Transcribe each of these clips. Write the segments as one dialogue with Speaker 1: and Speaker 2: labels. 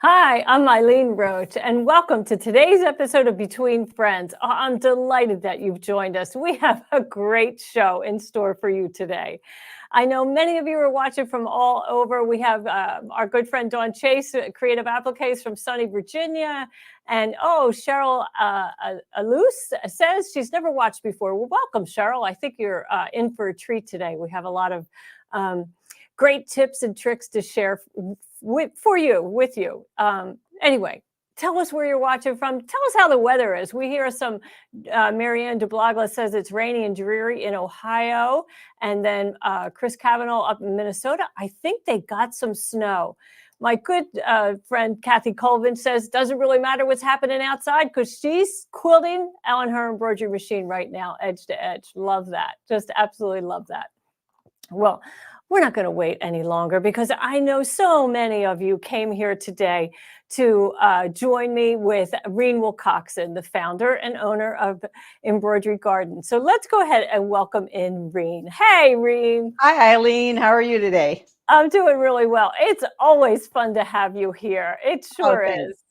Speaker 1: Hi, I'm Eileen Roche, and welcome to today's episode of Between Friends. I'm delighted that you've joined us. We have a great show in store for you today. I know many of you are watching from all over. We have our good friend Dawn Chase, Creative Appliques from sunny Virginia. And Cheryl Alous says she's never watched before. Well, welcome, Cheryl. I think you're in for a treat today. We have a lot of great tips and tricks to share with you. Anyway, tell us where you're watching from. Tell us how the weather is. We hear some, Marianne DeBlagla says it's rainy and dreary in Ohio. And then Chris Cavanaugh up in Minnesota, I think they got some snow. My good friend Kathy Colvin says doesn't really matter what's happening outside because she's quilting on her embroidery machine right now, edge to edge. Love that. Just absolutely love that. Well, we're not going to wait any longer because I know so many of you came here today to join me with Reen Wilcoxson, the founder and owner of Embroidery Garden. So let's go ahead and welcome in Reen. Hey, Reen.
Speaker 2: Hi, Eileen. How are you today?
Speaker 1: I'm doing really well. It's always fun to have you here. It sure is.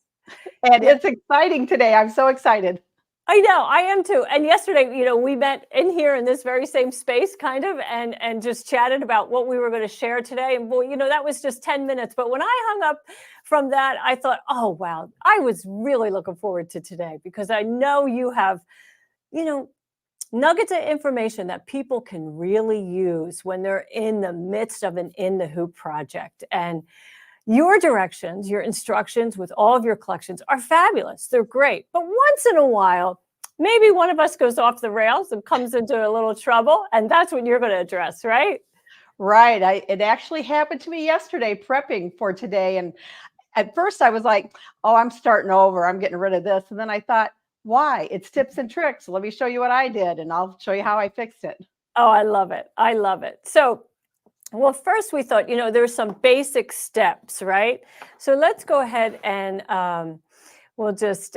Speaker 2: And it's exciting today. I'm so excited.
Speaker 1: I know, I am too. And yesterday, we met in here in this very same space kind of and just chatted about what we were going to share today. And boy, that was just 10 minutes. But when I hung up from that, I thought, oh, wow, I was really looking forward to today because I know you have, nuggets of information that people can really use when they're in the midst of an In the Hoop project. And your directions, your instructions with all of your collections are fabulous. They're great. But once in a while, maybe one of us goes off the rails and comes into a little trouble. And that's what you're going to address, right?
Speaker 2: Right. It actually happened to me yesterday prepping for today. And at first I was like, oh, I'm starting over. I'm getting rid of this. And then I thought, why? It's tips and tricks. Let me show you what I did and I'll show you how I fixed it.
Speaker 1: Oh, I love it. I love it. So, well, first we thought, there's some basic steps, right? So let's go ahead and we'll just,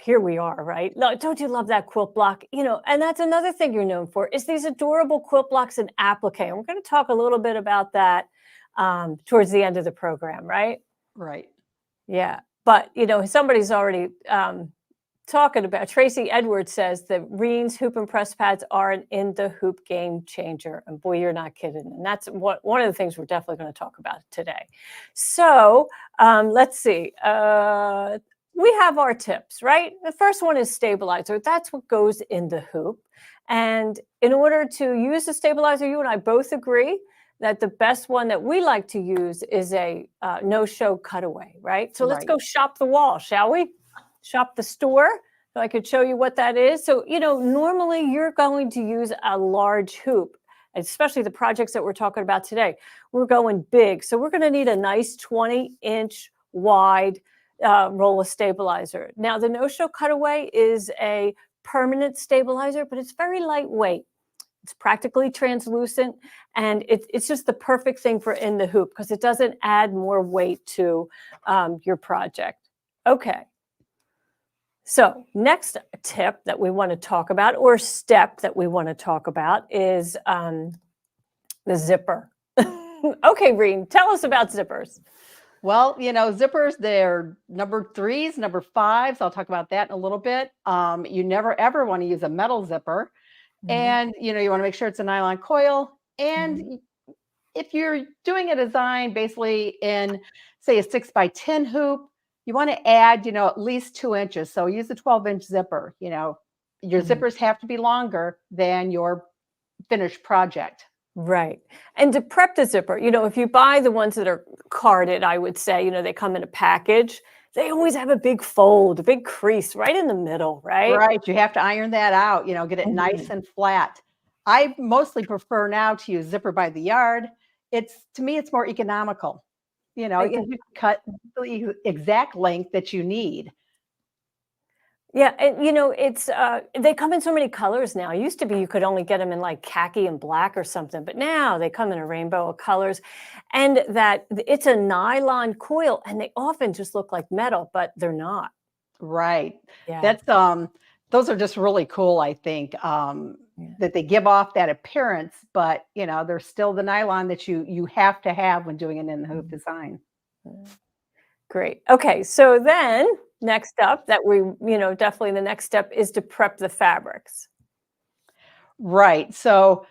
Speaker 1: here we are, right? Don't you love that quilt block? And that's another thing you're known for is these adorable quilt blocks and applique. And we're going to talk a little bit about that towards the end of the program, right?
Speaker 2: Right.
Speaker 1: Yeah. But, somebody's already talking about, Tracy Edwards says that Reen's hoop and press pads are an In the Hoop game changer. And boy, you're not kidding. And that's one of the things we're definitely going to talk about today. So let's see. We have our tips, right? The first one is stabilizer. That's what goes in the hoop. And in order to use the stabilizer, you and I both agree that the best one that we like to use is a no-show cutaway, right? So let's go shop the wall, shall we? Shop the store. So I could show you what that is. So, normally you're going to use a large hoop, especially the projects that we're talking about today. We're going big. So we're going to need a nice 20-inch wide roll of stabilizer. Now, the no-show cutaway is a permanent stabilizer, but it's very lightweight. It's practically translucent, and it's just the perfect thing for in the hoop because it doesn't add more weight to your project. Okay. So next tip that we want to talk about, or step that we want to talk about, is the zipper. Okay, Reen, tell us about zippers.
Speaker 2: Well, zippers, they're number 3s, number 5s. I'll talk about that in a little bit. You never, ever want to use a metal zipper. Mm-hmm. And, you want to make sure it's a nylon coil. And if you're doing a design basically in, say, a 6x10 hoop, you want to add, at least 2 inches. So use a 12-inch zipper. Your zippers have to be longer than your finished project.
Speaker 1: Right. And to prep the zipper, if you buy the ones that are carded, I would say, they come in a package. they always have a big fold, a big crease right in the middle, right?
Speaker 2: Right, you have to iron that out, get it nice
Speaker 1: Mhm.
Speaker 2: and flat. I mostly prefer now to use zipper by the yard. To me, it's more economical,
Speaker 1: Yeah.
Speaker 2: because you cut the exact length that you need.
Speaker 1: Yeah, and it's they come in so many colors now. It used to be you could only get them in like khaki and black or something, but now they come in a rainbow of colors. And it's a nylon coil, and they often just look like metal, but they're not.
Speaker 2: Right.
Speaker 1: Yeah.
Speaker 2: That's those are just really cool, I think,
Speaker 1: Yeah.
Speaker 2: that they give off that appearance, but they're still the nylon that you have to have when doing an in the hoop
Speaker 1: Mhm.
Speaker 2: design.
Speaker 1: Yeah. Great. Okay, so then next up that definitely the next step is to prep the fabrics.
Speaker 2: Right. So,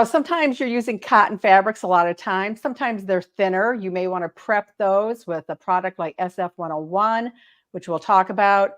Speaker 2: sometimes you're using cotton fabrics a lot of times. Sometimes they're thinner. You may want to prep those with a product like SF101, which we'll talk about.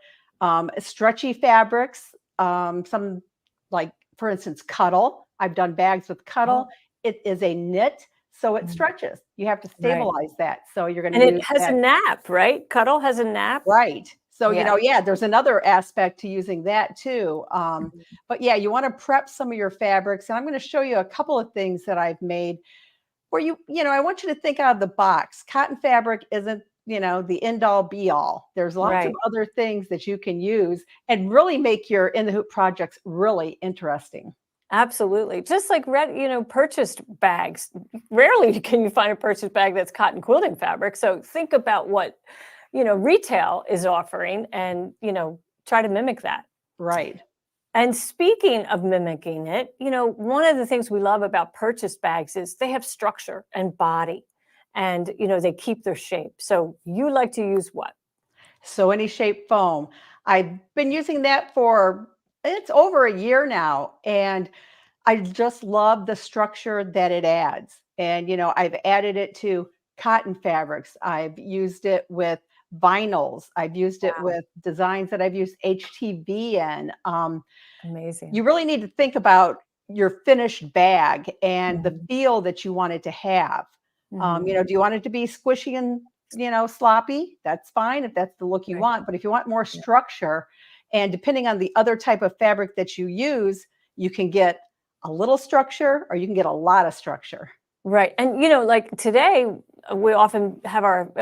Speaker 2: Stretchy fabrics, some like, for instance, Cuddle. I've done bags with Cuddle.
Speaker 1: Oh,
Speaker 2: It is a knit, so it
Speaker 1: mm,
Speaker 2: stretches. You have to
Speaker 1: right.
Speaker 2: stabilize that. So you're going to
Speaker 1: And it
Speaker 2: use
Speaker 1: has a
Speaker 2: that.
Speaker 1: nap, right? Cuddle has a nap.
Speaker 2: Right. So,
Speaker 1: Yeah.
Speaker 2: yeah, there's another aspect to using that too.
Speaker 1: Mhm.
Speaker 2: But yeah, you want to prep some of your fabrics. And I'm going to show you a couple of things that I've made where I want you to think out of the box. Cotton fabric isn't, the end all be all. There's lots of
Speaker 1: Right.
Speaker 2: other things that you can use and really make your in the hoop projects really interesting.
Speaker 1: Absolutely. Just like purchased bags. Rarely can you find a purchased bag that's cotton quilting fabric. So think about what, retail is offering and, try to mimic that.
Speaker 2: Right.
Speaker 1: And speaking of mimicking it, one of the things we love about purchase bags is they have structure and body and, they keep their shape. So you like to use what?
Speaker 2: So any shape foam. I've been using that for it's over a year now. And I just love the structure that it adds. And, I've added it to cotton fabrics. I've used it with vinyls. I've used it
Speaker 1: Wow,
Speaker 2: with designs that I've used HTV in.
Speaker 1: amazing.
Speaker 2: You really need to think about your finished bag and the
Speaker 1: Mhm,
Speaker 2: feel that you want it to have.
Speaker 1: mhm.
Speaker 2: Do you want it to be squishy and, sloppy? That's fine if that's the look you
Speaker 1: Right,
Speaker 2: want. But if you want more
Speaker 1: yeah.
Speaker 2: structure, and depending on the other type of fabric that you use, you can get a little structure or you can get a lot of structure.
Speaker 1: Right. And, like today, we often have our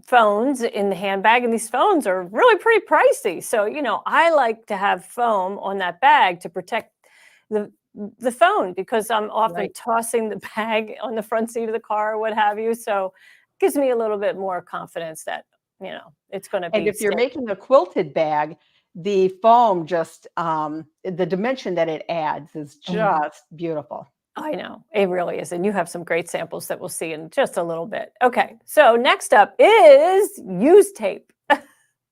Speaker 1: phones in the handbag, and these phones are really pretty pricey. So, I like to have foam on that bag to protect the the phone because I'm often
Speaker 2: Right.
Speaker 1: tossing the bag on the front seat of the car or what have you. So, it gives me a little bit more confidence that, it's going to
Speaker 2: And
Speaker 1: be
Speaker 2: if you're
Speaker 1: safe.
Speaker 2: making a quilted bag, the foam just the dimension that it adds is
Speaker 1: Mhm.
Speaker 2: just beautiful.
Speaker 1: I know, it really is. And you have some great samples that we'll see in just a little bit. Okay. So, next up is use tape.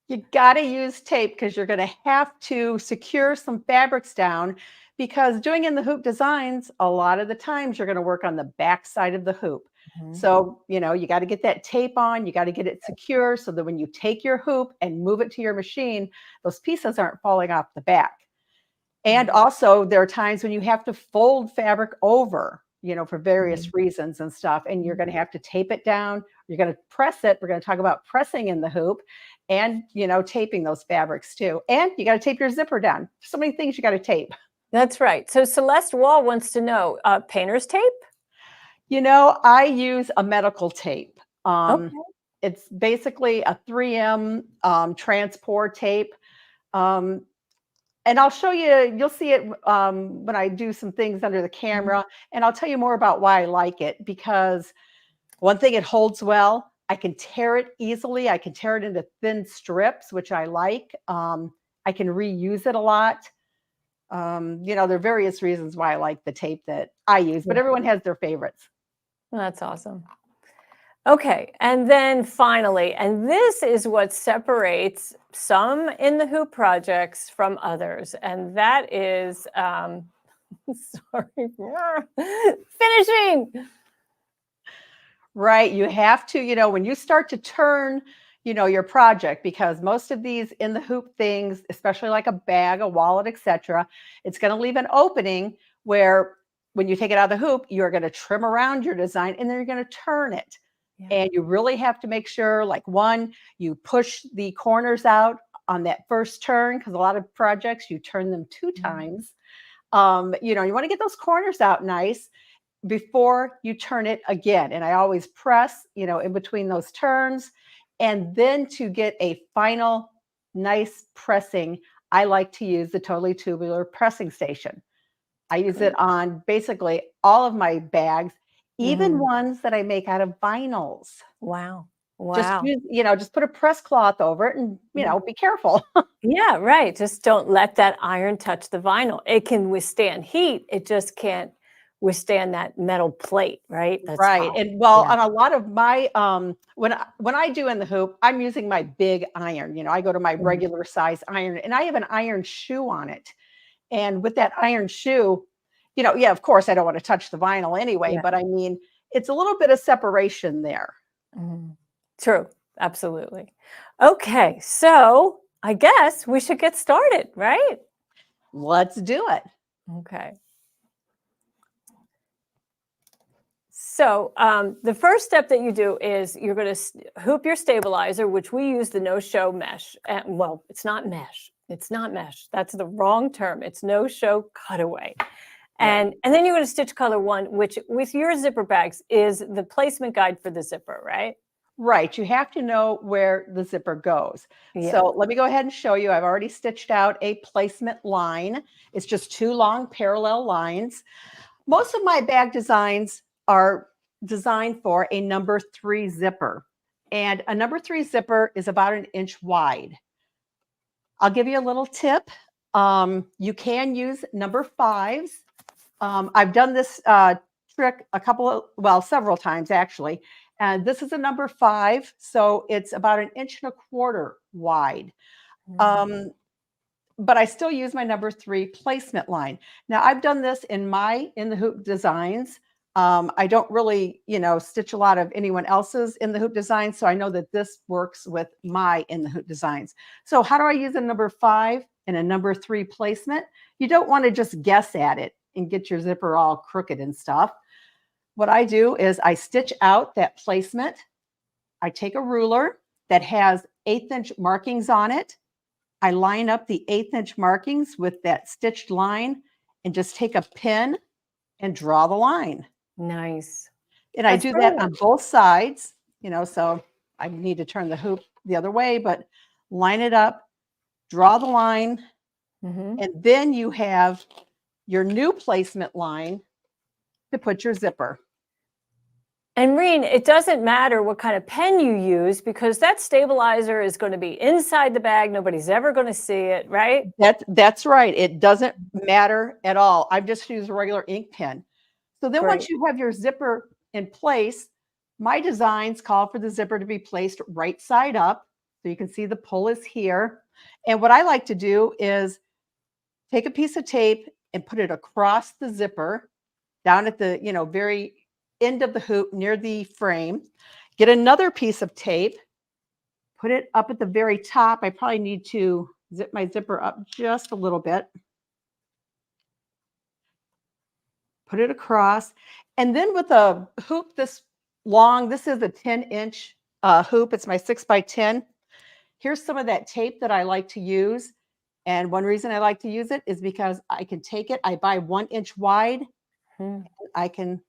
Speaker 2: You gotta use tape because you're gonna have to secure some fabrics down because doing in the hoop designs, a lot of the times you're gonna work on the back side of the hoop.
Speaker 1: Mhm.
Speaker 2: So, you gotta get that tape on, you gotta get it secure so that when you take your hoop and move it to your machine, those pieces aren't falling off the back. And
Speaker 1: Right.
Speaker 2: also, there are times when you have to fold fabric over, for
Speaker 1: Mhm.
Speaker 2: various reasons and stuff, and you're gonna have to tape it down. You're gonna press it. We're gonna talk about pressing in the hoop and, taping those fabrics too. And you gotta tape your zipper down. So many things you gotta tape.
Speaker 1: That's right. So Celeste Wall wants to know, painter's tape?
Speaker 2: I use a medical tape.
Speaker 1: Okay.
Speaker 2: It's basically a 3M transport tape. Um, And I'll show you, you'll see it when I do some things under the
Speaker 1: Mhm.
Speaker 2: camera, and I'll tell you more about why I like it because one thing, it holds well. I can tear it easily. I can tear it into thin strips, which I like. I can reuse it a lot. There are various reasons why I like the tape that I use, but
Speaker 1: Yeah.
Speaker 2: everyone has their favorites.
Speaker 1: That's awesome. Okay, and then finally, and this is what separates some in the hoop projects from others, and that is, sorry, finishing.
Speaker 2: Right. You have to, when you start to turn, your project, because most of these in the hoop things, especially like a bag, a wallet, etc., it's going to leave an opening where when you take it out of the hoop, you're going to trim around your design and then you're going to turn it.
Speaker 1: Yeah.
Speaker 2: And you really have to make sure, like, one, you push the corners out on that first turn, because a lot of projects you turn them 2
Speaker 1: Mm.
Speaker 2: times. You know, you want to get those corners out nice before you turn it again. And I always press, you know, in between those turns. And then to get a final nice pressing, I like to use the totally tubular pressing station. I use it
Speaker 1: Great.
Speaker 2: on basically all of my bags, even
Speaker 1: Mhm.
Speaker 2: ones that I make out of vinyls.
Speaker 1: Wow.
Speaker 2: Just
Speaker 1: Wow.
Speaker 2: use, you know, just put a press cloth over it and, you
Speaker 1: Yeah.
Speaker 2: know, be careful.
Speaker 1: Yeah, right. Just don't let that iron touch the vinyl. It can withstand heat. It just can't withstand that metal plate, right? That's
Speaker 2: Right.
Speaker 1: hot.
Speaker 2: And well,
Speaker 1: Yeah.
Speaker 2: on a lot of my when I do in the hoop, I'm using my big iron. You know, I go to my
Speaker 1: Mhm.
Speaker 2: regular size iron and I have an iron shoe on it. And with that iron shoe, you know, yeah, of course I don't want to touch the vinyl anyway,
Speaker 1: Yeah.
Speaker 2: but I mean, it's a little bit of separation there.
Speaker 1: Mhm. True. Absolutely. Okay. So I guess we should get started, right?
Speaker 2: Let's do it.
Speaker 1: Okay. So the first step that you do is you're going to hoop your stabilizer, which we use the no-show mesh. Well, it's not mesh. It's not mesh. That's the wrong term. It's no-show cutaway.
Speaker 2: Right.
Speaker 1: And then you're going to stitch color one, which with your zipper bags is the placement guide for the zipper, right?
Speaker 2: Right. You have to know where the zipper goes.
Speaker 1: Yeah.
Speaker 2: So let me go ahead and show you. I've already stitched out a placement line. It's just 2 long parallel lines. Most of my bag designs are designed for a number 3 zipper. And a number 3 zipper is about 1 inch wide. I'll give you a little tip. You can use number 5s. I've done this trick several times actually. And this is a number 5, so it's about 1.25 inches wide.
Speaker 1: Mhm.
Speaker 2: Um, but I still use my number 3 placement line. Now I've done this in my In the Hoop designs. I don't really, you know, stitch a lot of anyone else's In the Hoop designs, so I know that this works with my In the Hoop designs. So how do I use a number 5 and a number 3 placement? You don't want to just guess at it and get your zipper all crooked and stuff. What I do is I stitch out that placement. I take a ruler that has 1/8 inch markings on it. I line up the 1/8 inch markings with that stitched line and just take a pin and draw the line.
Speaker 1: Nice.
Speaker 2: And I
Speaker 1: That's
Speaker 2: do that
Speaker 1: brilliant.
Speaker 2: on both sides, you know, so I need to turn the hoop the other way, but line it up, draw the line,
Speaker 1: Mhm.
Speaker 2: and then you have your new placement line to put your zipper.
Speaker 1: And Reen, it doesn't matter what kind of pen you use because that stabilizer is going to be inside the bag. Nobody's ever going to see it, right?
Speaker 2: That's right. It doesn't matter at all. I've just used a regular ink pen. So then once
Speaker 1: Great.
Speaker 2: you have your zipper in place, my designs call for the zipper to be placed right side up. So you can see the pull is here. And what I like to do is take a piece of tape and put it across the zipper down at the, you know, very end of the hoop near the frame. Get another piece of tape, put it up at the very top. I probably need to zip my zipper up just a little bit. Put it across. And then with a hoop this long, this is a 10-inch hoop. It's my 6x10. Here's some of that tape that I like to use. And one reason I like to use it is because I can take it, I buy 1 inch wide.
Speaker 1: Hmm.
Speaker 2: I can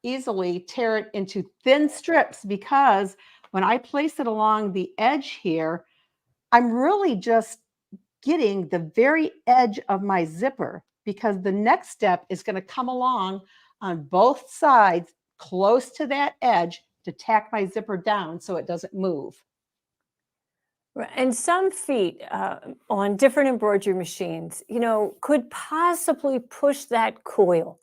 Speaker 2: easily tear it into thin strips because when I place it along the edge here, I'm really just getting the very edge of my zipper because the next step is going to come along on both sides close to that edge to tack my zipper down so it doesn't move.
Speaker 1: And some feet on different embroidery machines, could possibly push that coil.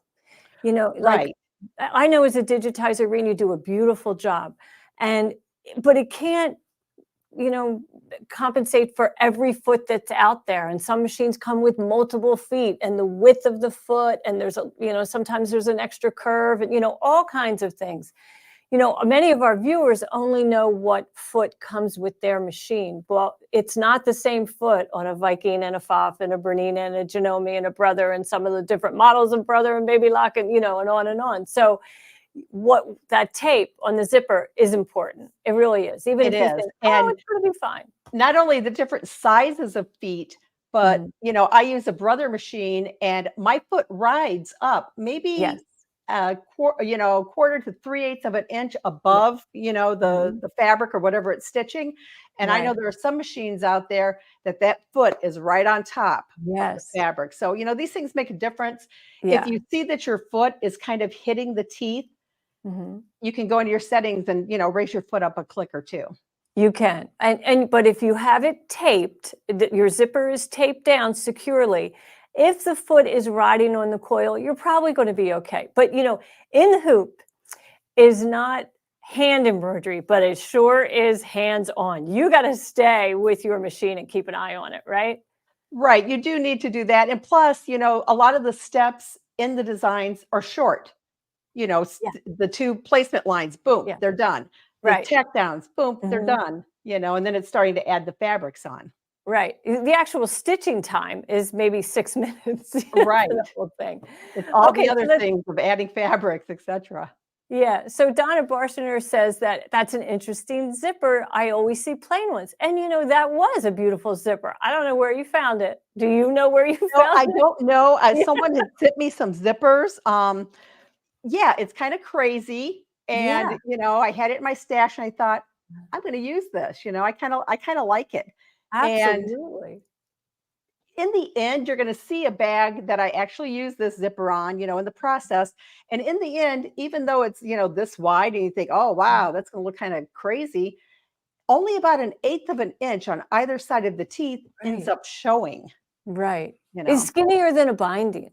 Speaker 1: Like
Speaker 2: Right.
Speaker 1: I know as a digitizer, Reen, you do a beautiful job, and but it can't, you know, compensate for every foot that's out there. And some machines come with multiple feet and the width of the foot, and there's sometimes there's an extra curve, and all kinds of things. Many of our viewers only know what foot comes with their machine. Well, it's not the same foot on a Viking and a Pfaff and a Bernina and a Janome and a Brother and some of the different models of Brother and Baby Lock and, and on and on. So, what that tape on the zipper is important. It really is. Even
Speaker 2: It
Speaker 1: if you
Speaker 2: is.
Speaker 1: think, oh,
Speaker 2: And
Speaker 1: it's going to be fine.
Speaker 2: not only the different sizes of feet, but
Speaker 1: Mhm.
Speaker 2: I use a brother machine and my foot rides up
Speaker 1: Yes.
Speaker 2: maybe a quarter to 3/8 of an inch
Speaker 1: Yeah.
Speaker 2: above,
Speaker 1: Mhm.
Speaker 2: the fabric or whatever it's stitching. And I know
Speaker 1: Right.
Speaker 2: there are some machines out there that foot is right on top of the
Speaker 1: Yes.
Speaker 2: fabric. So, these things make a difference. If
Speaker 1: Yeah.
Speaker 2: you see that your foot is kind of hitting the teeth,
Speaker 1: Mhm.
Speaker 2: you can go into your settings and, raise your foot up a click or two.
Speaker 1: You can. And but if you have it taped, your zipper is taped down securely, if the foot is riding on the coil, you're probably going to be okay. But in the hoop is not hand embroidery, but it sure is hands on. You got to stay with your machine and keep an eye on it, right?
Speaker 2: Right, you do need to do that, and plus, a lot of the steps in the designs are short.
Speaker 1: Yeah.
Speaker 2: The 2 placement lines, boom,
Speaker 1: Yeah.
Speaker 2: they're done. The
Speaker 1: Right.
Speaker 2: tack downs, boom, they're
Speaker 1: Mhm.
Speaker 2: done, and then it's starting to add the fabrics on.
Speaker 1: Right. The actual stitching time is maybe 6 minutes for the
Speaker 2: Right.
Speaker 1: whole thing.
Speaker 2: It's all the
Speaker 1: Okay,
Speaker 2: other
Speaker 1: so let's
Speaker 2: things of adding fabrics, etcetera.
Speaker 1: yeah, so Donna Barsener says that that's an interesting zipper. I always see plain ones. And that was a beautiful zipper. I don't know where you found it. Do you know where you
Speaker 2: No,
Speaker 1: found
Speaker 2: I
Speaker 1: it?
Speaker 2: don't know,
Speaker 1: Yeah.
Speaker 2: someone had sent me some zippers, yeah, it's kinda crazy,
Speaker 1: Yeah,
Speaker 2: and, I had it in my stash, and I thought, "I'm gonna use this," I kinda like it, and
Speaker 1: absolutely.
Speaker 2: in the end, you're gonna see a bag that I actually use this zipper on, in the process, and in the end, even though it's, this wide and you think, "Oh,
Speaker 1: Mhm.
Speaker 2: wow, that's gonna look kinda crazy," only about an eighth of an inch on either side of the teeth ends
Speaker 1: Right.
Speaker 2: up showing,
Speaker 1: Right.
Speaker 2: you
Speaker 1: It's
Speaker 2: know?
Speaker 1: skinnier than a binding.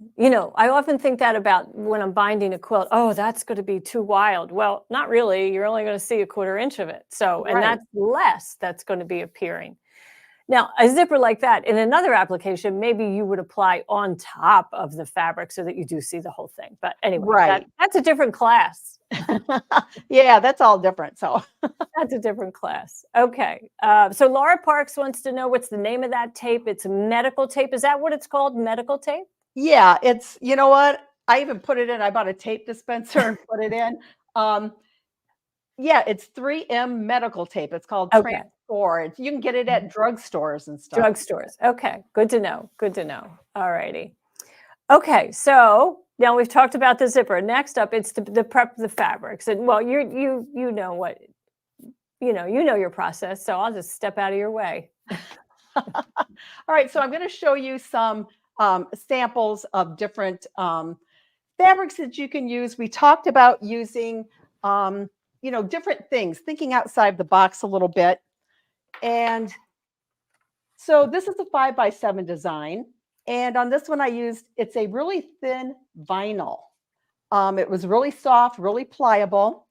Speaker 1: I often think that about when I'm binding a quilt. Oh, that's going to be too wild. Well, not really. You're only going to see a quarter inch of it. So, and
Speaker 2: Right.
Speaker 1: that's less that's going to be appearing. Now, a zipper like that in another application, maybe you would apply on top of the fabric so that you do see the whole thing. But anyway,
Speaker 2: Right.
Speaker 1: that's a different class.
Speaker 2: Yeah, that's all different, so
Speaker 1: That's a different class. Okay. So Laura Parks wants to know what's the name of that tape. It's medical tape. Is that what it's called? Medical tape?
Speaker 2: yeah, it's you know what? I even put it in I bought a tape dispenser and put it in. Um, yeah, it's 3M medical tape. It's called
Speaker 1: Okay.
Speaker 2: Transcore. You can get it at drugstores and stuff.
Speaker 1: Drugstores. Okay. Good to know. Good to know. All righty. Okay. So now we've talked about the zipper. Next up, it's the prep of the fabrics. And well, you know what you know your process. So I'll just step out of your way.
Speaker 2: All right, so I'm gonna show you some samples of different fabrics that you can use. We talked about using, different things, thinking outside the box a little bit. And so this is a 5x7 design. And on this one, it's a really thin vinyl. It was really soft, really pliable.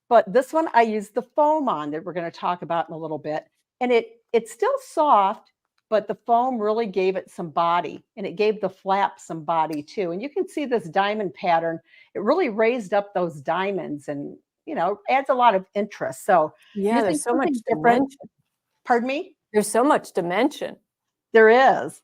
Speaker 2: But this one I used the foam on that we're going to talk about in a little bit. And it's still soft, but the foam really gave it some body and it gave the flap some body too. And you can see this diamond pattern. It really raised up those diamonds and, adds a lot of interest. So
Speaker 1: Yeah,
Speaker 2: using
Speaker 1: there's so much
Speaker 2: something different,
Speaker 1: dimension.
Speaker 2: pardon me,
Speaker 1: There's so much dimension.
Speaker 2: there is.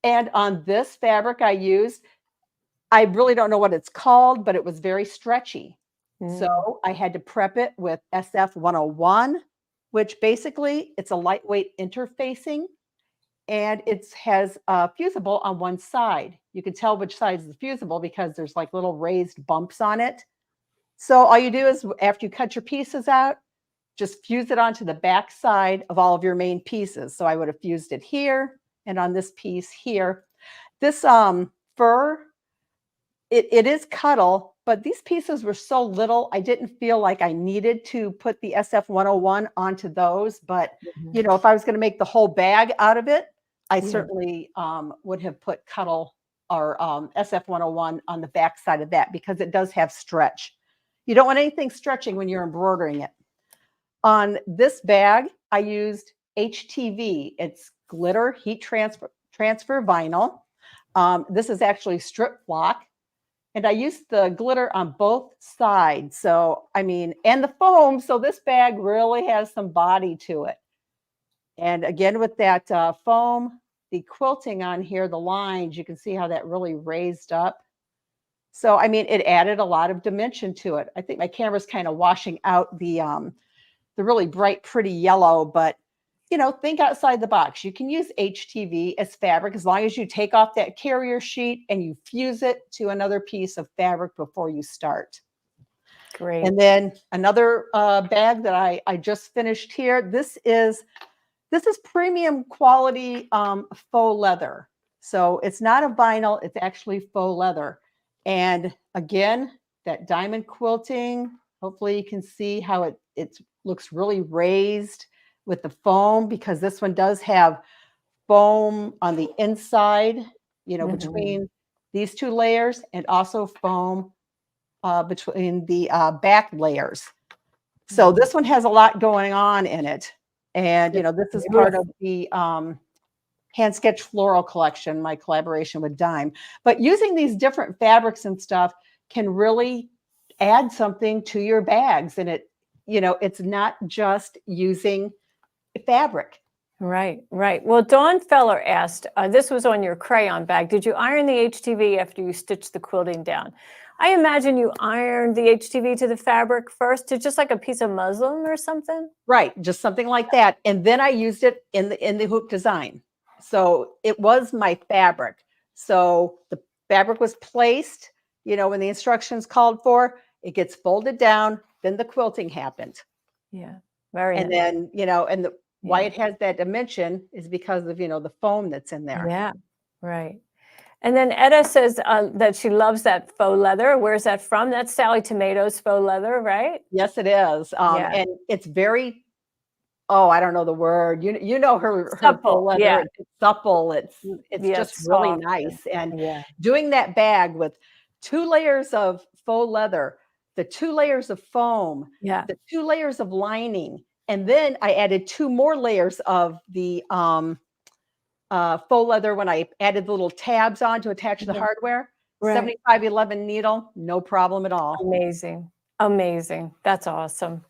Speaker 2: And on this fabric I really don't know what it's called, but it was very stretchy.
Speaker 1: Mm,
Speaker 2: So I had to prep it with SF 101, which basically it's a lightweight interfacing and it has a fusible on one side. You can tell which side is the fusible because there's like little raised bumps on it. So all you do is after you cut your pieces out, just fuse it onto the back side of all of your main pieces. So I would have fused it here and on this piece here. This fur it is cuddle, but these pieces were so little, I didn't feel like I needed to put the SF 101 onto those, but,
Speaker 1: mhm.
Speaker 2: if I was gonna make the whole bag out of it, I
Speaker 1: Yeah.
Speaker 2: certainly, would have put cuddle or, SF 101 on the back side of that because it does have stretch. You don't want anything stretching when you're embroidering it. On this bag, I used HTV. It's glitter heat transfer vinyl. This is actually strip block. And I used the glitter on both sides. So, I mean, and the foam. So this bag really has some body to it. And again, with that foam, the quilting on here, the lines, you can see how that really raised up. So, I mean, it added a lot of dimension to it. I think my camera's kind of washing out the really bright, pretty yellow, but think outside the box. You can use HTV as fabric as long as you take off that carrier sheet and you fuse it to another piece of fabric before you start.
Speaker 1: Great.
Speaker 2: And then another bag that I just finished here. This is premium quality faux leather. So it's not a vinyl, it's actually faux leather. And again, that diamond quilting, hopefully you can see how it looks really raised with the foam, because this one does have foam on the inside, between these two layers, and also foam between the back layers. So this one has a lot going on in it. And, this is part of the Hand Sketch Floral Collection, my collaboration with Dime. But using these different fabrics and stuff can really add something to your bags. And it's not just using fabric.
Speaker 1: Right, right. Well, Dawn Feller asked, this was on your crayon bag. Did you iron the HTV after you stitched the quilting down? I imagine you ironed the HTV to the fabric first, to just like a piece of muslin or something.
Speaker 2: Right, just something like that. And then I used it in the hoop design. So it was my fabric. So the fabric was placed, when the instructions called for, it gets folded down, then the quilting happened.
Speaker 1: Yeah, very nice.
Speaker 2: And then, and why it has that dimension is because of, the foam that's in there.
Speaker 1: Yeah, right. And then Etta says that she loves that faux leather. Where's that from? That's Sally Tomato's faux leather, right?
Speaker 2: Yes, it is. And it's very, I don't know the word. You know her faux leather.
Speaker 1: Yeah.
Speaker 2: It's supple. It's just really nice. And doing that bag with 2 layers of faux leather, the 2 layers of foam, the 2 layers of lining, and then I added 2 more layers of the faux leather when I added the little tabs on to attach the hardware. 7511 needle, no problem at all.
Speaker 1: Amazing. Amazing. That's awesome.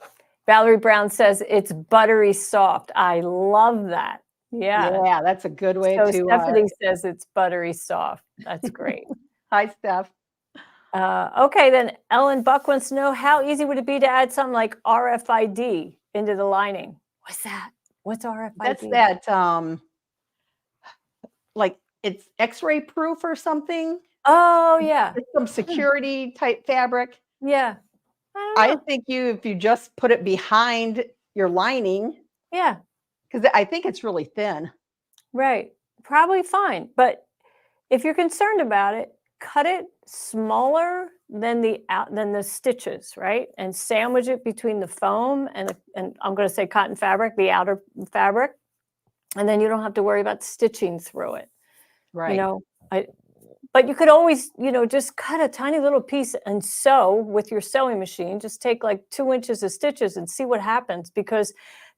Speaker 1: Valerie Brown says it's buttery soft. I love that. Yeah.
Speaker 2: Yeah, that's a good way
Speaker 1: So
Speaker 2: to.
Speaker 1: Stephanie says it's buttery soft. That's great.
Speaker 2: Hi, Steph.
Speaker 1: Okay, then Ellen Buck wants to know, how easy would it be to add something like RFID into the lining? What's that? What's RFID?
Speaker 2: That's that, like it's X-ray proof or something.
Speaker 1: Oh, yeah.
Speaker 2: It's some security type fabric.
Speaker 1: Yeah.
Speaker 2: I think if you just put it behind your lining.
Speaker 1: Yeah.
Speaker 2: Because I think it's really thin.
Speaker 1: Right. Probably fine. But if you're concerned about it, cut it smaller than the stitches, right? And sandwich it between the foam and I'm going to say cotton fabric, the outer fabric. And then you don't have to worry about stitching through it.
Speaker 2: Right.
Speaker 1: But you could always, just cut a tiny little piece and sew with your sewing machine. Just take like 2 inches of stitches and see what happens, because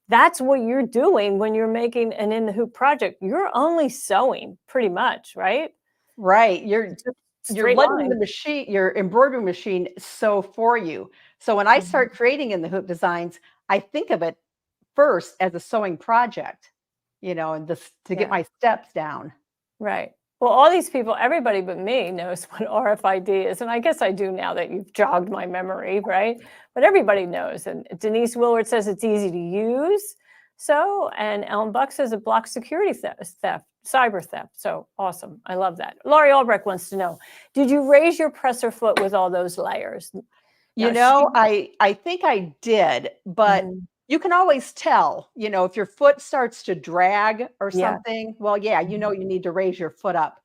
Speaker 1: that's what you're doing when you're making an In the Hoop project. You're only sewing pretty much, right?
Speaker 2: Right. You're letting the machine, your embroidery machine, sew for you. So when I start creating In the Hoop designs, I think of it first as a sewing project, and to get my steps down.
Speaker 1: Right. Well, all these people, everybody but me knows what RFID is. And I guess I do now that you've jogged my memory, right? But everybody knows. And Denise Willard says it's easy to use. So, and Ellen Buck says it blocks security theft, cyber theft. So awesome. I love that. Laurie Albrecht wants to know, did you raise your presser foot with all those layers?
Speaker 2: I think I did, but you can always tell, if your foot starts to drag or something, well, you need to raise your foot up.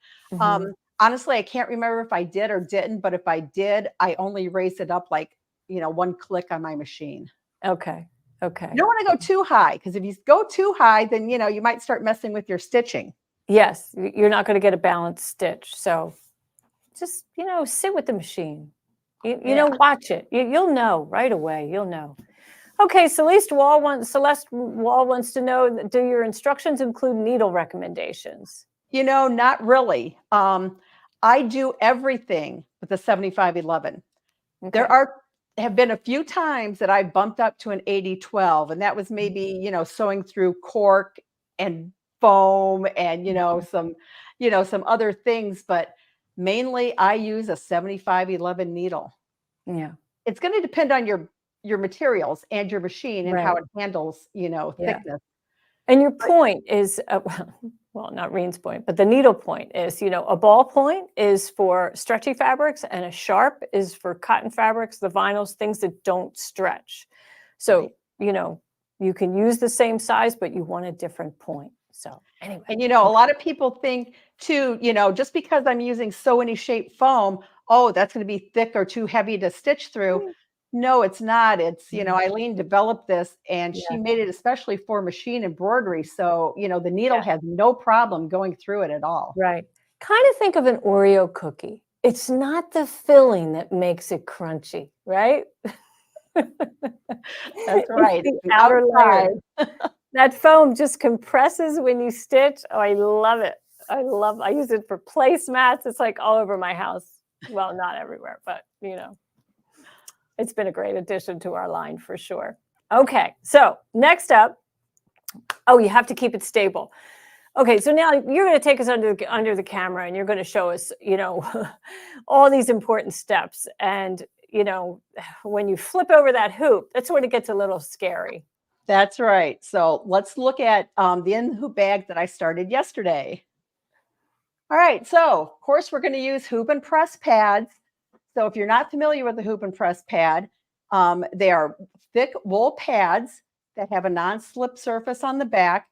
Speaker 2: Honestly, I can't remember if I did or didn't, but if I did, I only raised it up like, 1 click on my machine.
Speaker 1: Okay. Okay.
Speaker 2: You don't want to go too high, because if you go too high, then, you might start messing with your stitching.
Speaker 1: Yes. You're not going to get a balanced stitch. So just, sit with the machine, watch it. You'll know right away. You'll know. Okay, Celeste Wall wants to know, do your instructions include needle recommendations?
Speaker 2: Not really. I do everything with the 7511. Okay. There have been a few times that I bumped up to an 8012, and that was maybe, sewing through cork and foam and, some other things. But Mainly, I use a 7511 needle.
Speaker 1: Yeah.
Speaker 2: It's going to depend on your materials and your machine and how
Speaker 1: Right.
Speaker 2: it handles,
Speaker 1: Yeah.
Speaker 2: thickness.
Speaker 1: And your point is, well, not Reen's point, but the needle point is, a ball point is for stretchy fabrics and a sharp is for cotton fabrics, the vinyls, things that don't stretch. So,
Speaker 2: Right.
Speaker 1: You can use the same size, but you want a different point. So anyway.
Speaker 2: And a lot of people think too, just because I'm using sew-any shape foam, oh, that's going to be thick or too heavy to stitch through.
Speaker 1: Mm,
Speaker 2: No, it's not. It's,
Speaker 1: mm,
Speaker 2: Eileen developed this and she
Speaker 1: yeah,
Speaker 2: made it especially for machine embroidery. So, the needle
Speaker 1: yeah,
Speaker 2: has no problem going through it at all.
Speaker 1: right. Kind of think of an Oreo cookie. It's not the filling that makes it crunchy, right?
Speaker 2: That's
Speaker 1: It's
Speaker 2: right.
Speaker 1: the
Speaker 2: It's the
Speaker 1: outer layer.
Speaker 2: outside.
Speaker 1: That foam just compresses when you stitch. Oh, I love it. I use it for placemats. It's like all over my house. Well, not everywhere, but it's been a great addition to our line for sure. Okay, so next up, oh, you have to keep it stable. Okay, so now you're going to take us under the camera and you're going to show us, all these important steps. And, when you flip over that hoop, that's when it gets a little scary.
Speaker 2: That's right. So let's look at the In the Hoop bag that I started yesterday. All right. So, of course, we're going to use hoop and press pads. So if you're not familiar with the hoop and press pad, they are thick wool pads that have a non-slip surface on the back,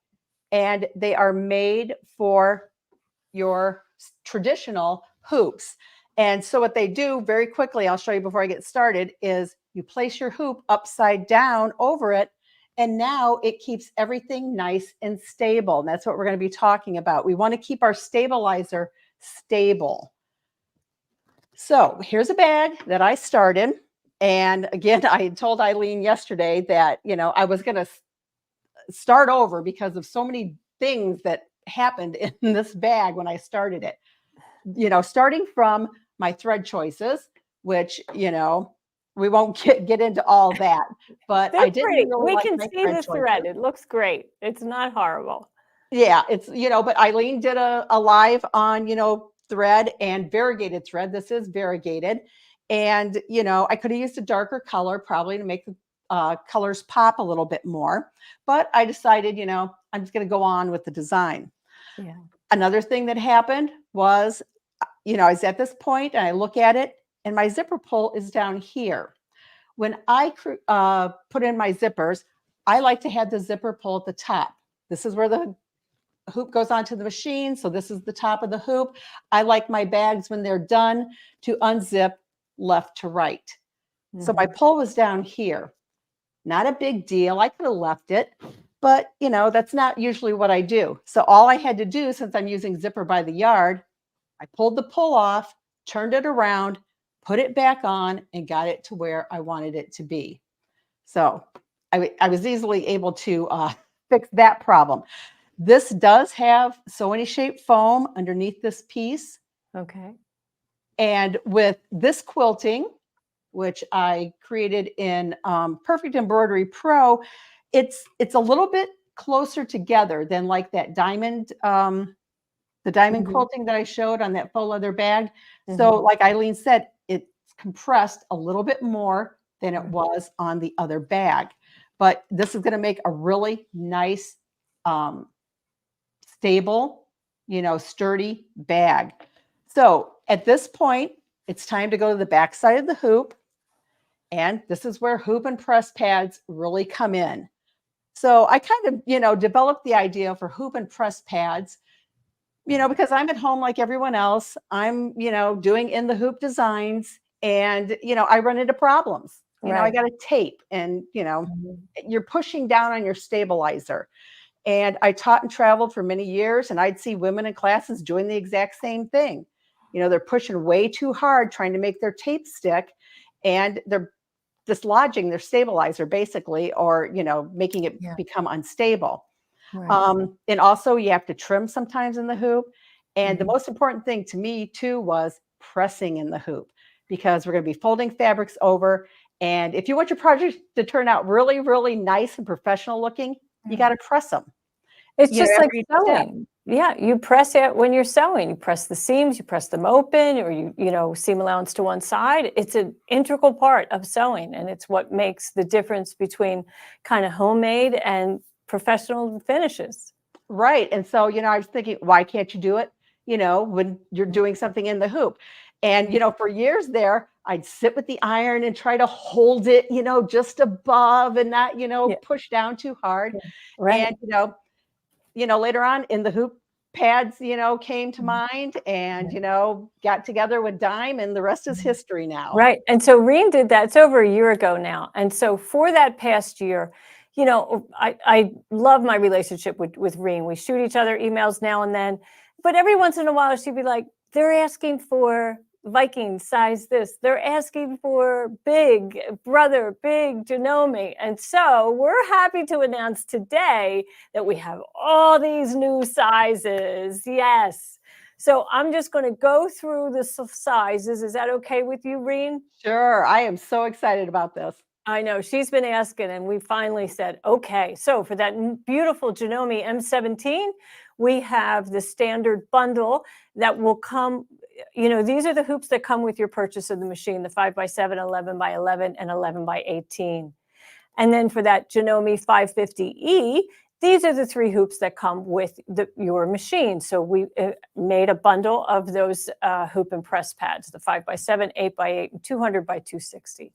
Speaker 2: and they are made for your traditional hoops. And so what they do very quickly, I'll show you before I get started, is you place your hoop upside down over it, and now it keeps everything nice and stable. And that's what we're going to be talking about. We want to keep our stabilizer stable. So here's a bag that I started. And again, I told Eileen yesterday that, I was going to start over because of so many things that happened in this bag when I started it. Starting from my thread choices, which, we won't get into all that, but
Speaker 1: They're
Speaker 2: I didn't
Speaker 1: pretty.
Speaker 2: really
Speaker 1: We
Speaker 2: like
Speaker 1: can
Speaker 2: my
Speaker 1: see
Speaker 2: thread
Speaker 1: the thread.
Speaker 2: choices.
Speaker 1: It looks great. It's not horrible.
Speaker 2: Yeah, it's, but Eileen did a live on, thread and variegated thread. This is variegated. And, I could have used a darker color probably to make the colors pop a little bit more. But I decided, I'm just going to go on with the design.
Speaker 1: Yeah.
Speaker 2: Another thing that happened was, I was at this point and I look at it and my zipper pull is down here. When I put in my zippers, I like to have the zipper pull at the top. This is where the hoop goes onto the machine. So this is the top of the hoop. I like my bags when they're done to unzip left to right. So my pull was down here. Not a big deal. I could have left it, but that's not usually what I do. So all I had to do, since I'm using zipper by the yard, I pulled the pull off, turned it around, put it back on, and got it to where I wanted it to be. So I was easily able to fix that problem. This does have sew-any shape foam underneath this piece.
Speaker 1: Okay.
Speaker 2: And with this quilting, which I created in Perfect Embroidery Pro, it's a little bit closer together than like that diamond, the diamond quilting that I showed on that faux leather bag. So like Eileen said, it's compressed a little bit more than it was on the other bag. But this is going to make a really nice, stable, sturdy bag. So at this point, it's time to go to the back side of the hoop. And this is where hoop and press pads really come in. So I kind of, developed the idea for hoop and press pads, because I'm at home like everyone else. I'm, doing in the hoop designs and, I run into problems. I got to tape and, you're pushing down on your stabilizer. And I taught and traveled for many years, and I'd see women in classes doing the exact same thing. They're pushing way too hard trying to make their tape stick, and they're dislodging their stabilizer basically, or, making it become unstable.
Speaker 1: Right.
Speaker 2: And also you have to trim sometimes in the hoop. And the most important thing to me too was pressing in the hoop, because we're going to be folding fabrics over. And if you want your project to turn out really, really nice and professional looking, you got to press them.
Speaker 1: It's just like
Speaker 2: Every step.
Speaker 1: sewing. Yeah, you press it when you're sewing. You press the seams, you press them open, or seam allowance to one side. It's an integral part of sewing, and it's what makes the difference between kind of homemade and professional finishes.
Speaker 2: Right. And so, I was thinking, why can't you do it, when you're doing something in the hoop? And, for years there, I'd sit with the iron and try to hold it, just above and not,
Speaker 1: Yeah,
Speaker 2: push down too hard.
Speaker 1: yeah. Right.
Speaker 2: And, later on in the hoop pads, came to
Speaker 1: Mhm.
Speaker 2: mind and,
Speaker 1: Yeah.
Speaker 2: got together with Dime and the rest is
Speaker 1: Mhm.
Speaker 2: history now.
Speaker 1: Right, and so Reen did that. It's over a year ago now, and so for that past year, I love my relationship with Reen. We shoot each other emails now and then, but every once in a while she'd be like, "They're asking for Viking size this. They're asking for big brother, big Janome." And so we're happy to announce today that we have all these new sizes. Yes. So I'm just going to go through the sizes. Is that okay with you, Reen?
Speaker 2: Sure. I am so excited about this.
Speaker 1: I know she's been asking, and we finally said, okay. So for that beautiful Janome M17, we have the standard bundle that will come. These are the hoops that come with your purchase of the machine, the 5x7, 11x11, and 11x18. And then for that Janome 550E, these are the 3 hoops that come with your machine. So we made a bundle of those hoop and press pads, the 5x7, 8x8, and 200x260.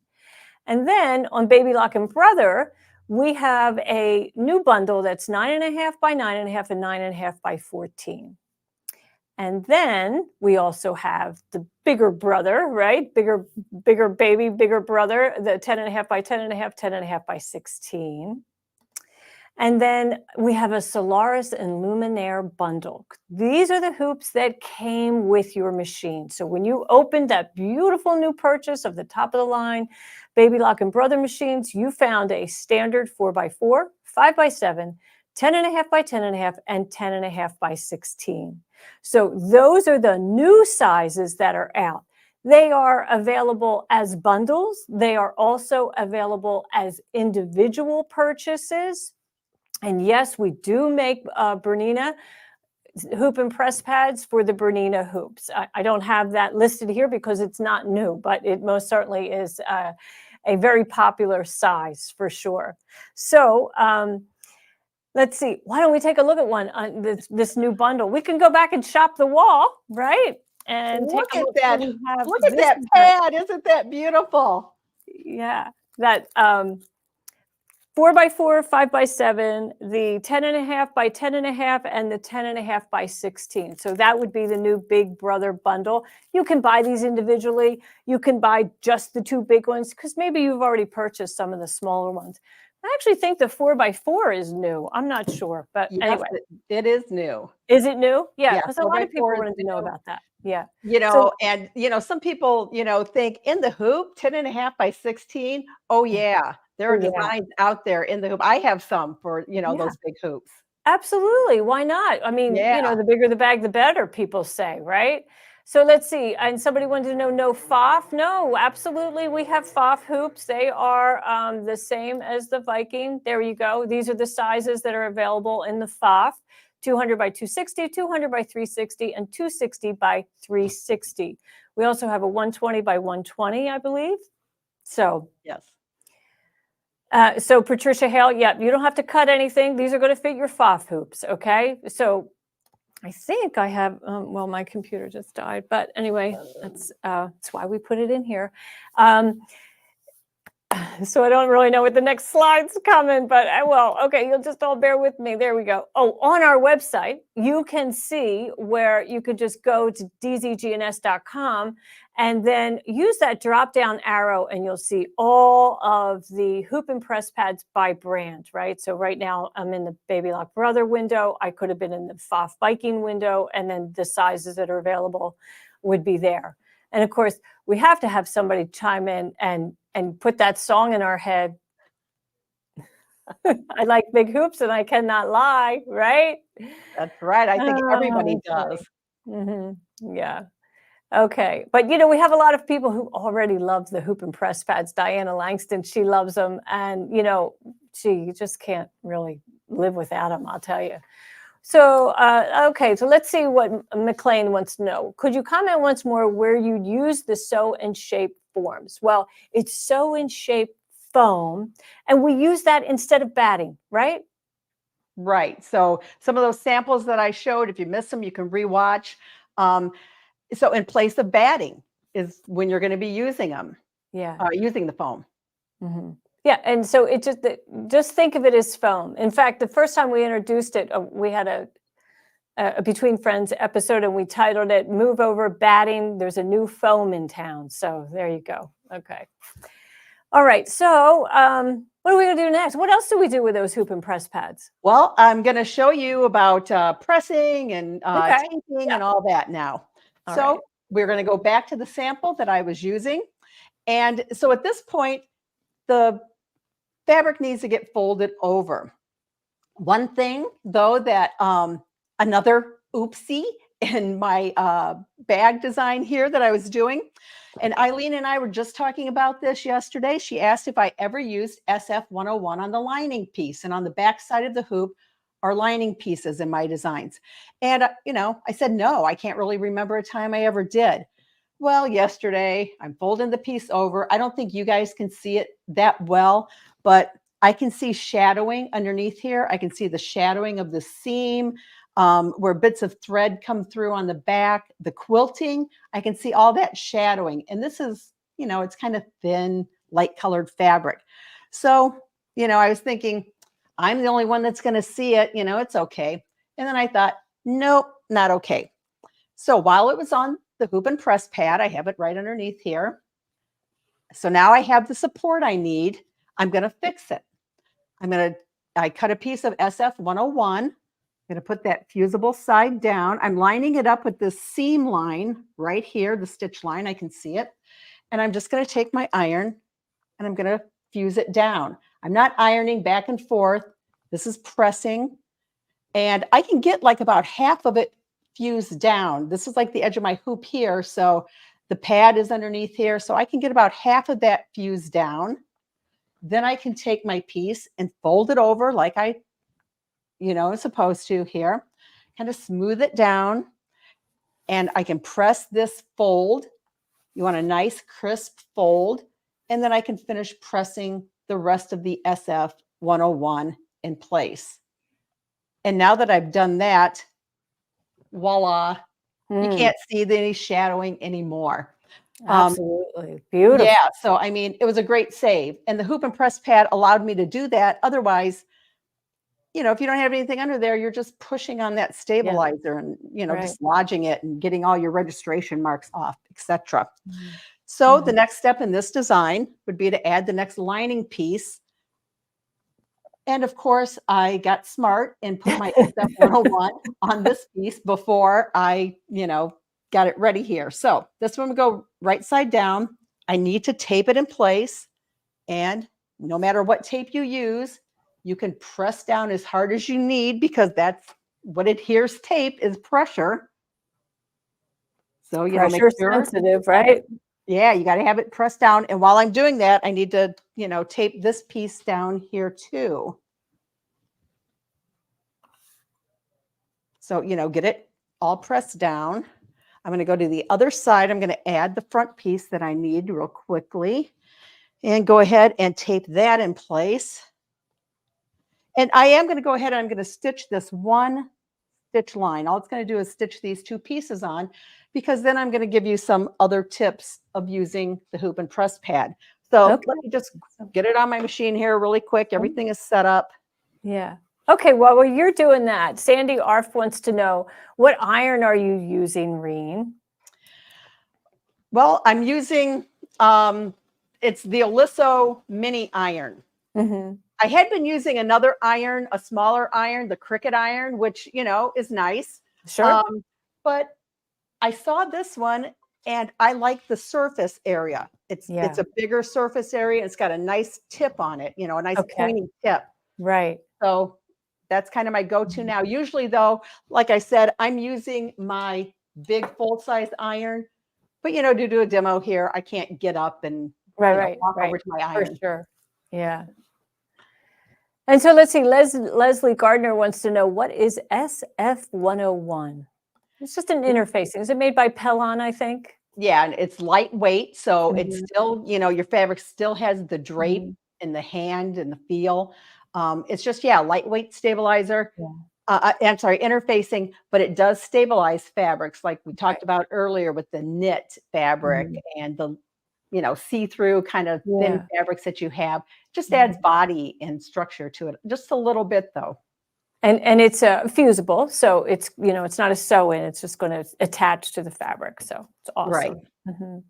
Speaker 1: And then on Baby Lock and Brother, we have a new bundle that's 9.5x9.5 and 9.5x14. And then we also have the bigger brother, right? Bigger baby, bigger brother, the 10.5x10.5, 10.5x16. And then we have a Solaris and Luminaire bundle. These are the hoops that came with your machine. So when you opened that beautiful new purchase of the top of the line Baby Lock and Brother machines, you found a standard 4x4, 5x7, 10.5x10.5, and 10.5x16. So those are the new sizes that are out. They are available as bundles. They are also available as individual purchases. And yes, we do make Bernina hoop and press pads for the Bernina hoops. I don't have that listed here because it's not new, but it most certainly is a very popular size for sure. So let's see. Why don't we take a look at one on this new bundle? We can go back and shop the wall, right? And take
Speaker 2: Look
Speaker 1: a
Speaker 2: at
Speaker 1: look.
Speaker 2: that.
Speaker 1: We have
Speaker 2: Look at
Speaker 1: this
Speaker 2: that
Speaker 1: is
Speaker 2: pad. Isn't that beautiful?
Speaker 1: yeah, that 4x4, 5x7, the 10.5x10.5, and the 10.5x16. So that would be the new Big Brother bundle. You can buy these individually. You can buy just the 2 big ones because maybe you've already purchased some of the smaller ones. I actually think the 4x4 is new. I'm not sure, but
Speaker 2: Yes,
Speaker 1: anyway.
Speaker 2: it is new.
Speaker 1: Is it new? Yeah,
Speaker 2: Yeah,
Speaker 1: because a lot of people
Speaker 2: 4x4 is
Speaker 1: wanted to know
Speaker 2: new.
Speaker 1: about that. Yeah. So
Speaker 2: And some people, think in the hoop, 10.5x16. Oh yeah, there
Speaker 1: oh
Speaker 2: are
Speaker 1: yeah,
Speaker 2: designs out there in the hoop. I have some for,
Speaker 1: yeah.
Speaker 2: those big hoops.
Speaker 1: Absolutely. Why not? I mean,
Speaker 2: Yeah.
Speaker 1: the bigger the bag, the better, people say, right? So let's see. And somebody wanted to know no FOF. No, absolutely. We have FOF hoops. They are the same as the Viking. There you go. These are the sizes that are available in the FOF 200x260, 200x360, and 260x360. We also have a 120x120, I believe. So
Speaker 2: Yes.
Speaker 1: so Patricia Hale, yeah, you don't have to cut anything. These are going to fit your FOF hoops, okay? So I think I have, well, my computer just died, but anyway, that's why we put it in here. So I don't really know what the next slide's coming, but okay, you'll just all bear with me. There we go. Oh, on our website, you can see where you could just go to dzgns.com and then use that drop-down arrow and you'll see all of the hoop and press pads by brand, right? So right now I'm in the Baby Lock Brother window. I could have been in the FOF Viking window, and then the sizes that are available would be there. And of course, we have to have somebody chime in and put that song in our head. I like big hoops and I cannot lie, right?
Speaker 2: That's right. I think everybody
Speaker 1: Oh,
Speaker 2: does.
Speaker 1: yeah. Okay. But we have a lot of people who already love the hoop and press pads. Diana Langston, she loves them. And, she just can't really live without them, I'll tell you. So, okay, so let's see what McLean wants to know. Could you comment once more where you use the sew and shape forms? Well, it's sew and shape foam, and we use that instead of batting, right?
Speaker 2: Right. So some of those samples that I showed, if you miss them, you can rewatch. Um, so in place of batting is when you're going to be using them,
Speaker 1: Yeah.
Speaker 2: using the foam.
Speaker 1: Hmm. Yeah, and so it just think of it as foam. In fact, the first time we introduced it, we had a Between Friends episode, and we titled it "Move Over Batting." There's a new foam in town, so there you go. Okay. All right. So, what are we going to do next? What else do we do with those hoop and press pads?
Speaker 2: Well, I'm going to show you about pressing and
Speaker 1: Okay.
Speaker 2: taping
Speaker 1: Yeah.
Speaker 2: and all that now.
Speaker 1: All
Speaker 2: So
Speaker 1: right.
Speaker 2: we're going to go back to the sample that I was using. And so at this point, the fabric needs to get folded over. One thing, though, that another oopsie in my bag design here that I was doing, and Eileen and I were just talking about this yesterday. She asked if I ever used SF 101 on the lining piece, and on the back side of the hoop are lining pieces in my designs. And, I said, no, I can't really remember a time I ever did. Well, yesterday I'm folding the piece over. I don't think you guys can see it that well, but I can see shadowing underneath here. I can see the shadowing of the seam, where bits of thread come through on the back, the quilting. I can see all that shadowing. And this is, it's kind of thin, light colored fabric. So, I was thinking, I'm the only one that's going to see it. It's okay. And then I thought, nope, not okay. So while it was on the hoop and press pad, I have it right underneath here. So now I have the support I need. I'm going to fix it. I cut a piece of SF 101. I'm going to put that fusible side down. I'm lining it up with this seam line right here, the stitch line. I can see it. And I'm just going to take my iron and I'm going to fuse it down. I'm not ironing back and forth. This is pressing. And I can get like about half of it fused down. This is like the edge of my hoop here. So the pad is underneath here. So I can get about half of that fused down. Then I can take my piece and fold it over like I, am supposed to here, kind of smooth it down. And I can press this fold. You want a nice crisp fold. And then I can finish pressing the rest of the SF 101 in place. And now that I've done that, voila, you can't see any shadowing anymore.
Speaker 1: Absolutely. Beautiful.
Speaker 2: Yeah, so I mean, it was a great save. And the hoop and press pad allowed me to do that. Otherwise, if you don't have anything under there, you're just pushing on that stabilizer and,
Speaker 1: Right.
Speaker 2: dislodging it and getting all your registration marks off, etc. So the next step in this design would be to add the next lining piece. And of course, I got smart and put my SF 101 on this piece before I, got it ready here. So this one will go right side down. I need to tape it in place. And no matter what tape you use, you can press down as hard as you need because that's what adheres tape is pressure. So, make
Speaker 1: Pressure
Speaker 2: sure.
Speaker 1: sensitive, right?
Speaker 2: Yeah, you got to have it pressed down. And while I'm doing that, I need to, tape this piece down here too. So, get it all pressed down. I'm going to go to the other side. I'm going to add the front piece that I need real quickly and go ahead and tape that in place. And I am going to go ahead and I'm going to stitch this one stitch line. All it's going to do is stitch these two pieces on because then I'm going to give you some other tips of using the hoop and press pad. So let me just get it on my machine here really quick. Everything is set up.
Speaker 1: Yeah. Okay, well, while you're doing that, Sandy Arf wants to know, what iron are you using, Reen?
Speaker 2: Well, I'm using, it's the Oliso mini iron. I had been using another iron, a smaller iron, the Cricut iron, which, is nice.
Speaker 1: Sure.
Speaker 2: But I saw this one and I like the surface area. It's a bigger surface area. It's got a nice tip on it, a nice pointy tip.
Speaker 1: Right.
Speaker 2: So that's kind of my go-to now. Usually though, like I said, I'm using my big full-size iron, but to do a demo here, I can't get up and walk over to my iron.
Speaker 1: For sure. Yeah. And so let's see, Leslie Gardner wants to know, what is SF101? It's just an interfacing. Is it made by Pellon, I think?
Speaker 2: Yeah, and it's lightweight, so it's
Speaker 1: Mhm,
Speaker 2: still, your fabric still has the drape
Speaker 1: mhm,
Speaker 2: and the hand and the feel. It's just, yeah, lightweight stabilizer.
Speaker 1: yeah,
Speaker 2: I'm sorry, interfacing, but it does stabilize fabrics like we
Speaker 1: right,
Speaker 2: talked about earlier with the knit fabric
Speaker 1: mhm,
Speaker 2: and the, see-through kind of thin
Speaker 1: yeah,
Speaker 2: fabrics that you have. Just adds
Speaker 1: mhm.
Speaker 2: body and structure to it, just a little bit though.
Speaker 1: And it's, fusible, so it's, it's not a sew-in, it's just gonna attach to the fabric, so it's
Speaker 2: Right.
Speaker 1: awesome. Mhm.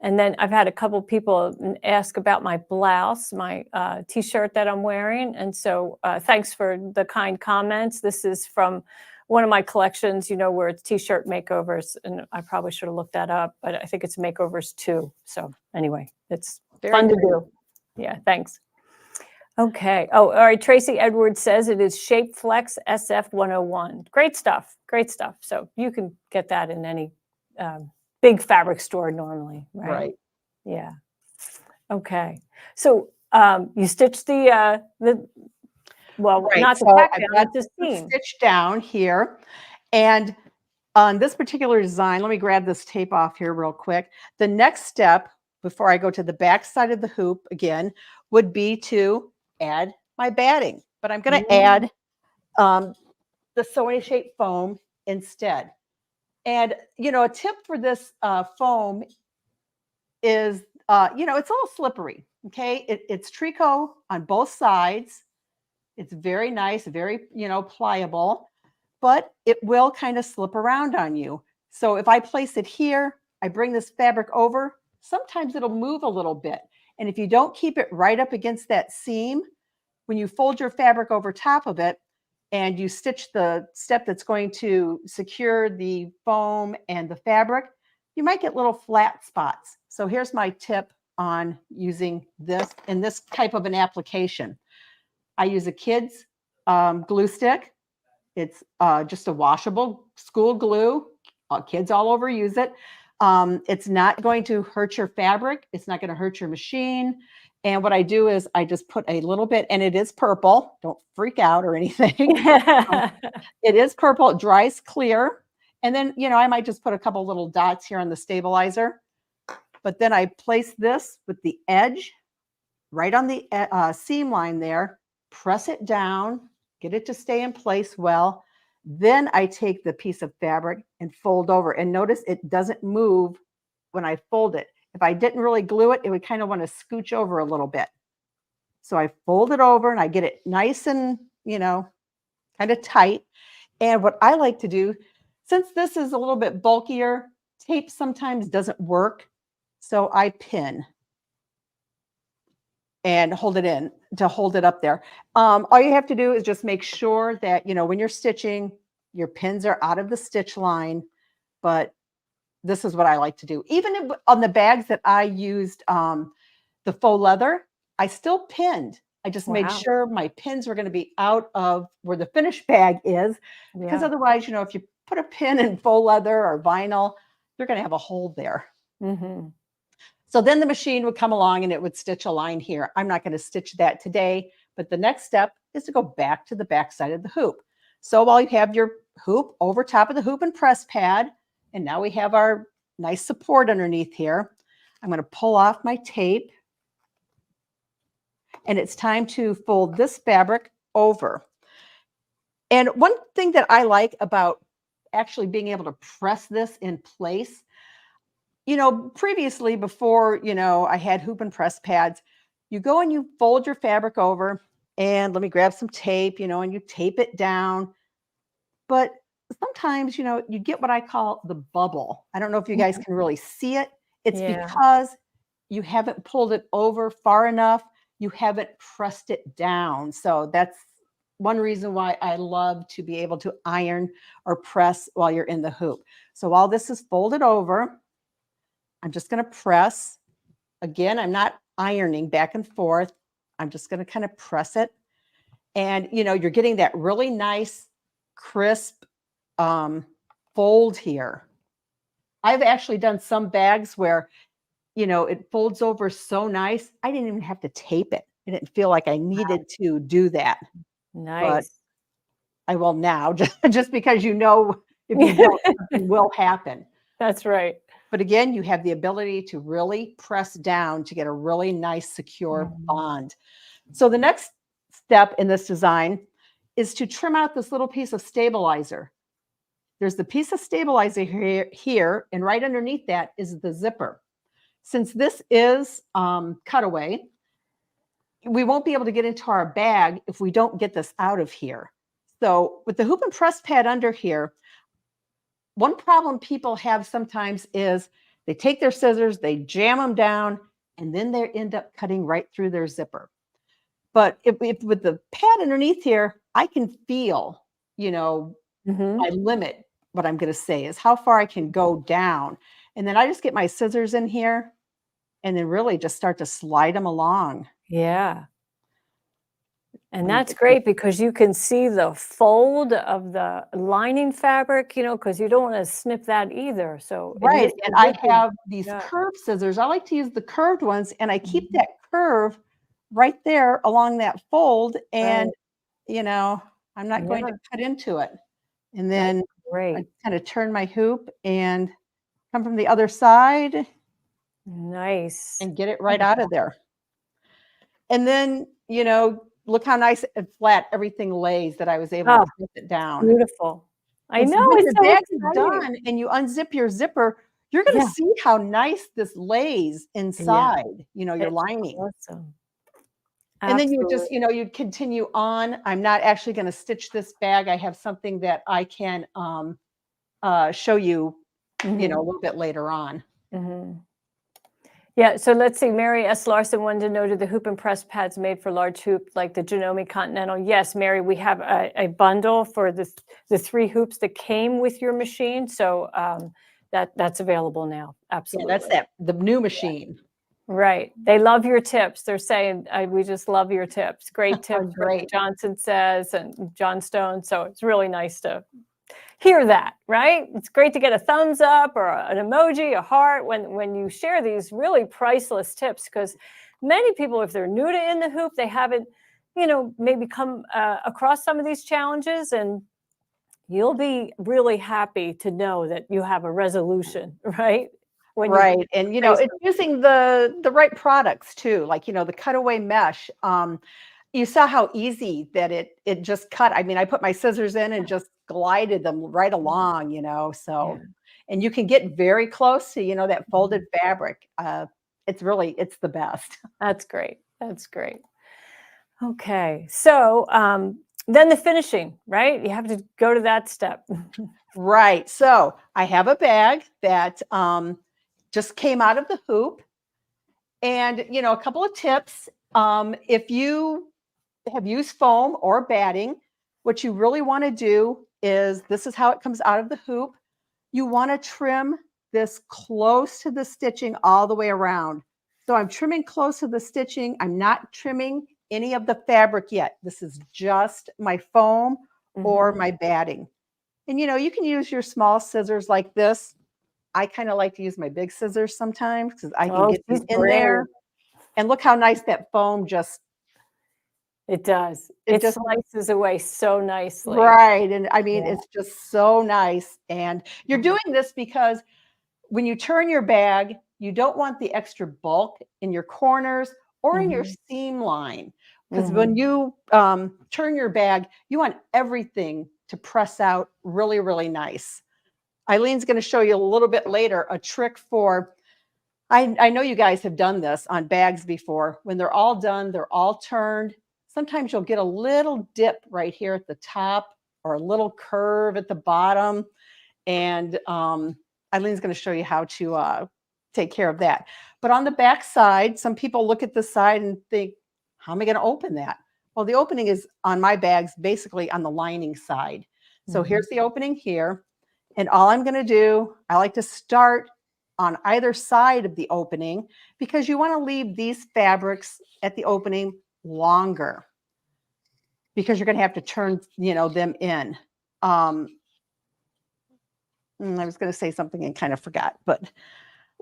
Speaker 1: And then I've had a couple people ask about my blouse, my t-shirt that I'm wearing. And so thanks for the kind comments. This is from one of my collections, where it's t-shirt makeovers. And I probably should have looked that up, but I think it's makeovers too. So anyway, it's
Speaker 2: Very
Speaker 1: fun to
Speaker 2: pretty.
Speaker 1: do. Yeah, thanks. Okay. Oh, all right. Tracy Edwards says it is Shape Flex SF101. Great stuff. Great stuff. So you can get that in any big fabric store normally, right?
Speaker 2: Right.
Speaker 1: Yeah. Okay. So, you stitched the well,
Speaker 2: Right.
Speaker 1: not the
Speaker 2: So
Speaker 1: tack
Speaker 2: I've
Speaker 1: down,
Speaker 2: got
Speaker 1: it's a
Speaker 2: the
Speaker 1: seam.
Speaker 2: stitch down here. And on this particular design, let me grab this tape off here real quick. The next step before I go to the back side of the hoop again would be to add my batting. But I'm going to
Speaker 1: Mm,
Speaker 2: add the sewing shape foam instead. And, a tip for this foam is, it's a little slippery. Okay. It's tricot on both sides. It's very nice, very, pliable, but it will kind of slip around on you. So if I place it here, I bring this fabric over, sometimes it'll move a little bit. And if you don't keep it right up against that seam, when you fold your fabric over top of it and you stitch the step that's going to secure the foam and the fabric, you might get little flat spots. So here's my tip on using this in this type of an application. I use a kid's glue stick. It's just a washable school glue. Kids all over use it. It's not going to hurt your fabric. It's not going to hurt your machine. And what I do is I just put a little bit, and it is purple. Don't freak out or anything. Um, it is purple. It dries clear. And then, I might just put a couple little dots here on the stabilizer. But then I place this with the edge right on the seam line there, press it down, get it to stay in place well. Then I take the piece of fabric and fold over. And notice it doesn't move when I fold it. If I didn't really glue it, it would kind of want to scooch over a little bit. So I fold it over and I get it nice and, kind of tight. And what I like to do, since this is a little bit bulkier, tape sometimes doesn't work. So I pin and hold it in to hold it up there. All you have to do is just make sure that, when you're stitching, your pins are out of the stitch line. But this is what I like to do. Even on the bags that I used, the faux leather, I still pinned. I just made
Speaker 1: wow.
Speaker 2: sure my pins were going to be out of where the finished bag is. Because
Speaker 1: Yeah.
Speaker 2: otherwise, if you put a pin in faux leather or vinyl, you're going to have a hole there.
Speaker 1: Mhm.
Speaker 2: So then the machine would come along and it would stitch a line here. I'm not going to stitch that today, but the next step is to go back to the back side of the hoop. So while you have your hoop over top of the hoop and press pad, and now we have our nice support underneath here, I'm going to pull off my tape. And it's time to fold this fabric over. And one thing that I like about actually being able to press this in place, previously before, I had hoop and press pads, you go and you fold your fabric over and let me grab some tape, and you tape it down. But sometimes, you get what I call the bubble. I don't know if you guys
Speaker 1: Mhm.
Speaker 2: can really see it. It's
Speaker 1: Yeah.
Speaker 2: because you haven't pulled it over far enough. You haven't pressed it down. So that's one reason why I love to be able to iron or press while you're in the hoop. So while this is folded over, I'm just going to press. Again, I'm not ironing back and forth. I'm just going to kind of press it. And, you're getting that really nice, crisp fold here. I've actually done some bags where, it folds over so nice, I didn't even have to tape it. I didn't feel like I needed to do that, but
Speaker 1: Nice.
Speaker 2: I will now, just because if you don't, something will happen.
Speaker 1: That's right.
Speaker 2: But again, you have the ability to really press down to get a really nice, secure bond. So the next step in this design is to trim out this little piece of stabilizer. There's the piece of stabilizer here, and right underneath that is the zipper. Since this is cutaway, we won't be able to get into our bag if we don't get this out of here. So with the hoop and press pad under here, one problem people have sometimes is they take their scissors, they jam them down, and then they end up cutting right through their zipper. But if with the pad underneath here, I can feel, my limit. What I'm going to say is how far I can go down. And then I just get my scissors in here and then really just start to slide them along.
Speaker 1: Yeah. And that's great because you can see the fold of the lining fabric, because you don't want to snip that either. So
Speaker 2: Right. And I have these curved scissors. I like to use the curved ones, and I keep that curve right there along that fold. And, I'm not going to cut into it. And then I kind of turn my hoop and come from the other side.
Speaker 1: Nice.
Speaker 2: And get it right out of there. And then, look how nice and flat everything lays that I was able to put it down.
Speaker 1: Beautiful. I know.
Speaker 2: When
Speaker 1: It's
Speaker 2: your
Speaker 1: so
Speaker 2: bag is done and you unzip your zipper, you're going to see how nice this lays inside, your lining.
Speaker 1: Awesome.
Speaker 2: And then you just, you'd continue on. I'm not actually going to stitch this bag. I have something that I can show you, a little bit later on.
Speaker 1: Yeah, so let's see. Mary S. Larson wanted to know, do the hoop and press pads made for large hoop like the Janome Continental? Yes, Mary, we have a bundle for the 3 hoops that came with your machine. So that's available now. Absolutely.
Speaker 2: Yeah, that's the new machine.
Speaker 1: Right. They love your tips. They're saying, we just love your tips. Great tips,
Speaker 2: Great.
Speaker 1: Johnson says, and John Stone. So it's really nice to hear that, right? It's great to get a thumbs up or an emoji, a heart when you share these really priceless tips, because many people, if they're new to In the Hoop, they haven't, maybe come across some of these challenges, and you'll be really happy to know that you have a resolution, right?
Speaker 2: Right. And, it's using the right products too, like, the cutaway mesh. You saw how easy that it just cut. I mean, I put my scissors in and just glided them right along, so, and you can get very close to, that folded fabric. It's the best.
Speaker 1: That's great. That's great. Okay. So then the finishing, right? You have to go to that step.
Speaker 2: Right. So I have a bag that just came out of the hoop. And, a couple of tips. If you have used foam or batting, what you really want to do is, this is how it comes out of the hoop. You want to trim this close to the stitching all the way around. So I'm trimming close to the stitching. I'm not trimming any of the fabric yet. This is just my foam or my batting. And, you can use your small scissors like this. I kind of like to use my big scissors sometimes because I can get these in there. And look how nice that foam just.
Speaker 1: It does. It just slices away so nicely.
Speaker 2: Right. And I mean, it's just so nice. And you're doing this because when you turn your bag, you don't want the extra bulk in your corners or in your seam line. Because when you turn your bag, you want everything to press out really, really nice. Eileen's going to show you a little bit later a trick for, I know you guys have done this on bags before. When they're all done, they're all turned. Sometimes you'll get a little dip right here at the top or a little curve at the bottom. And Eileen's going to show you how to take care of that. But on the back side, some people look at this side and think, how am I going to open that? Well, the opening is on my bags, basically on the lining side. So here's the opening here. And all I'm going to do, I like to start on either side of the opening because you want to leave these fabrics at the opening longer because you're going to have to turn, them in. I was going to say something and kind of forgot, but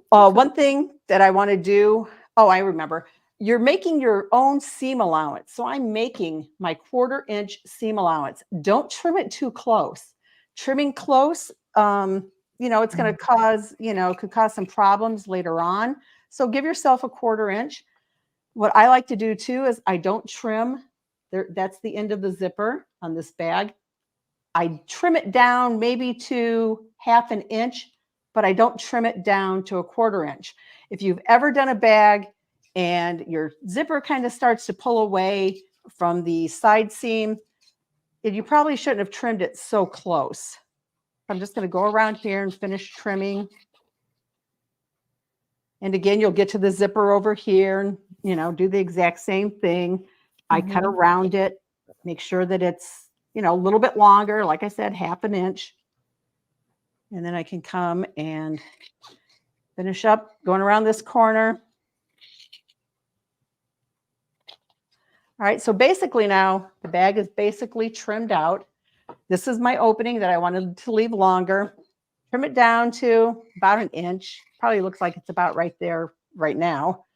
Speaker 2: one thing that I want to do, I remember, you're making your own seam allowance. So I'm making my 1/4 inch seam allowance. Don't trim it too close. Trimming close, it's going to cause, could cause some problems later on. So give yourself a 1/4 inch. What I like to do too is I don't trim there. That's the end of the zipper on this bag. I trim it down maybe to 1/2 inch, but I don't trim it down to a 1/4 inch. If you've ever done a bag and your zipper kind of starts to pull away from the side seam, you probably shouldn't have trimmed it so close. I'm just going to go around here and finish trimming. And again, you'll get to the zipper over here and, do the exact same thing. I cut around it, make sure that it's, a little bit longer. Like I said, 1/2 inch. And then I can come and finish up going around this corner. All right, so basically now the bag is basically trimmed out. This is my opening that I wanted to leave longer. Trim it down to about 1 inch. Probably looks like it's about right there right now.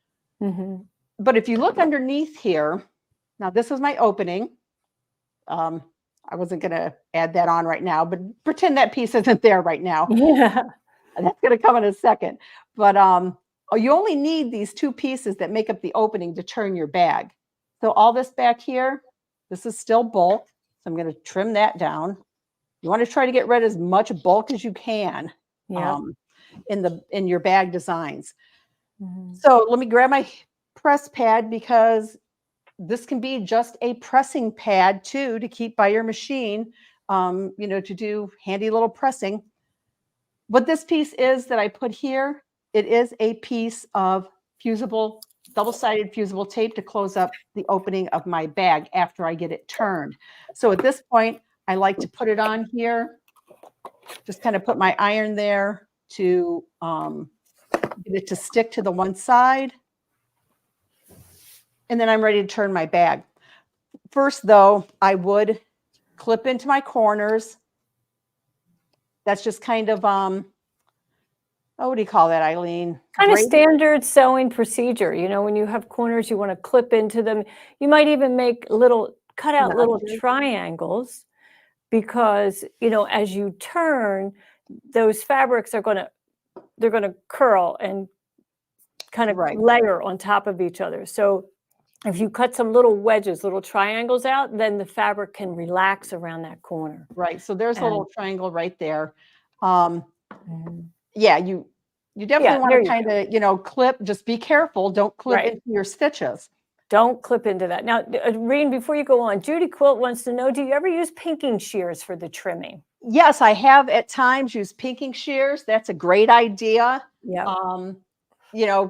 Speaker 2: But if you look underneath here, now this is my opening. I wasn't going to add that on right now, but pretend that piece isn't there right now.
Speaker 1: Yeah.
Speaker 2: That's going to come in a second. But you only need these 2 pieces that make up the opening to turn your bag. So all this back here, this is still bulk. So I'm going to trim that down. You want to try to get rid of as much bulk as you can in your bag designs. So let me grab my press pad, because this can be just a pressing pad too, to keep by your machine, to do handy little pressing. What this piece is that I put here, it is a piece of fusible, double-sided fusible tape to close up the opening of my bag after I get it turned. So at this point, I like to put it on here, just kind of put my iron there to get it to stick to the one side. And then I'm ready to turn my bag. First, though, I would clip into my corners. That's just kind of, what do you call that, Eileen?
Speaker 1: Kind of standard sewing procedure. When you have corners, you want to clip into them. You might even make cut out little triangles, because, as you turn, those fabrics they're going to curl and kind of layer on top of each other. So if you cut some little wedges, little triangles out, then the fabric can relax around that corner.
Speaker 2: Right. So there's a little triangle right there. Yeah, you definitely want to kind of, clip. Just be careful. Don't clip into your stitches.
Speaker 1: Don't clip into that. Now, Reen, before you go on, Judy Quilt wants to know, do you ever use pinking shears for the trimming?
Speaker 2: Yes, I have at times used pinking shears. That's a great idea.
Speaker 1: Yeah.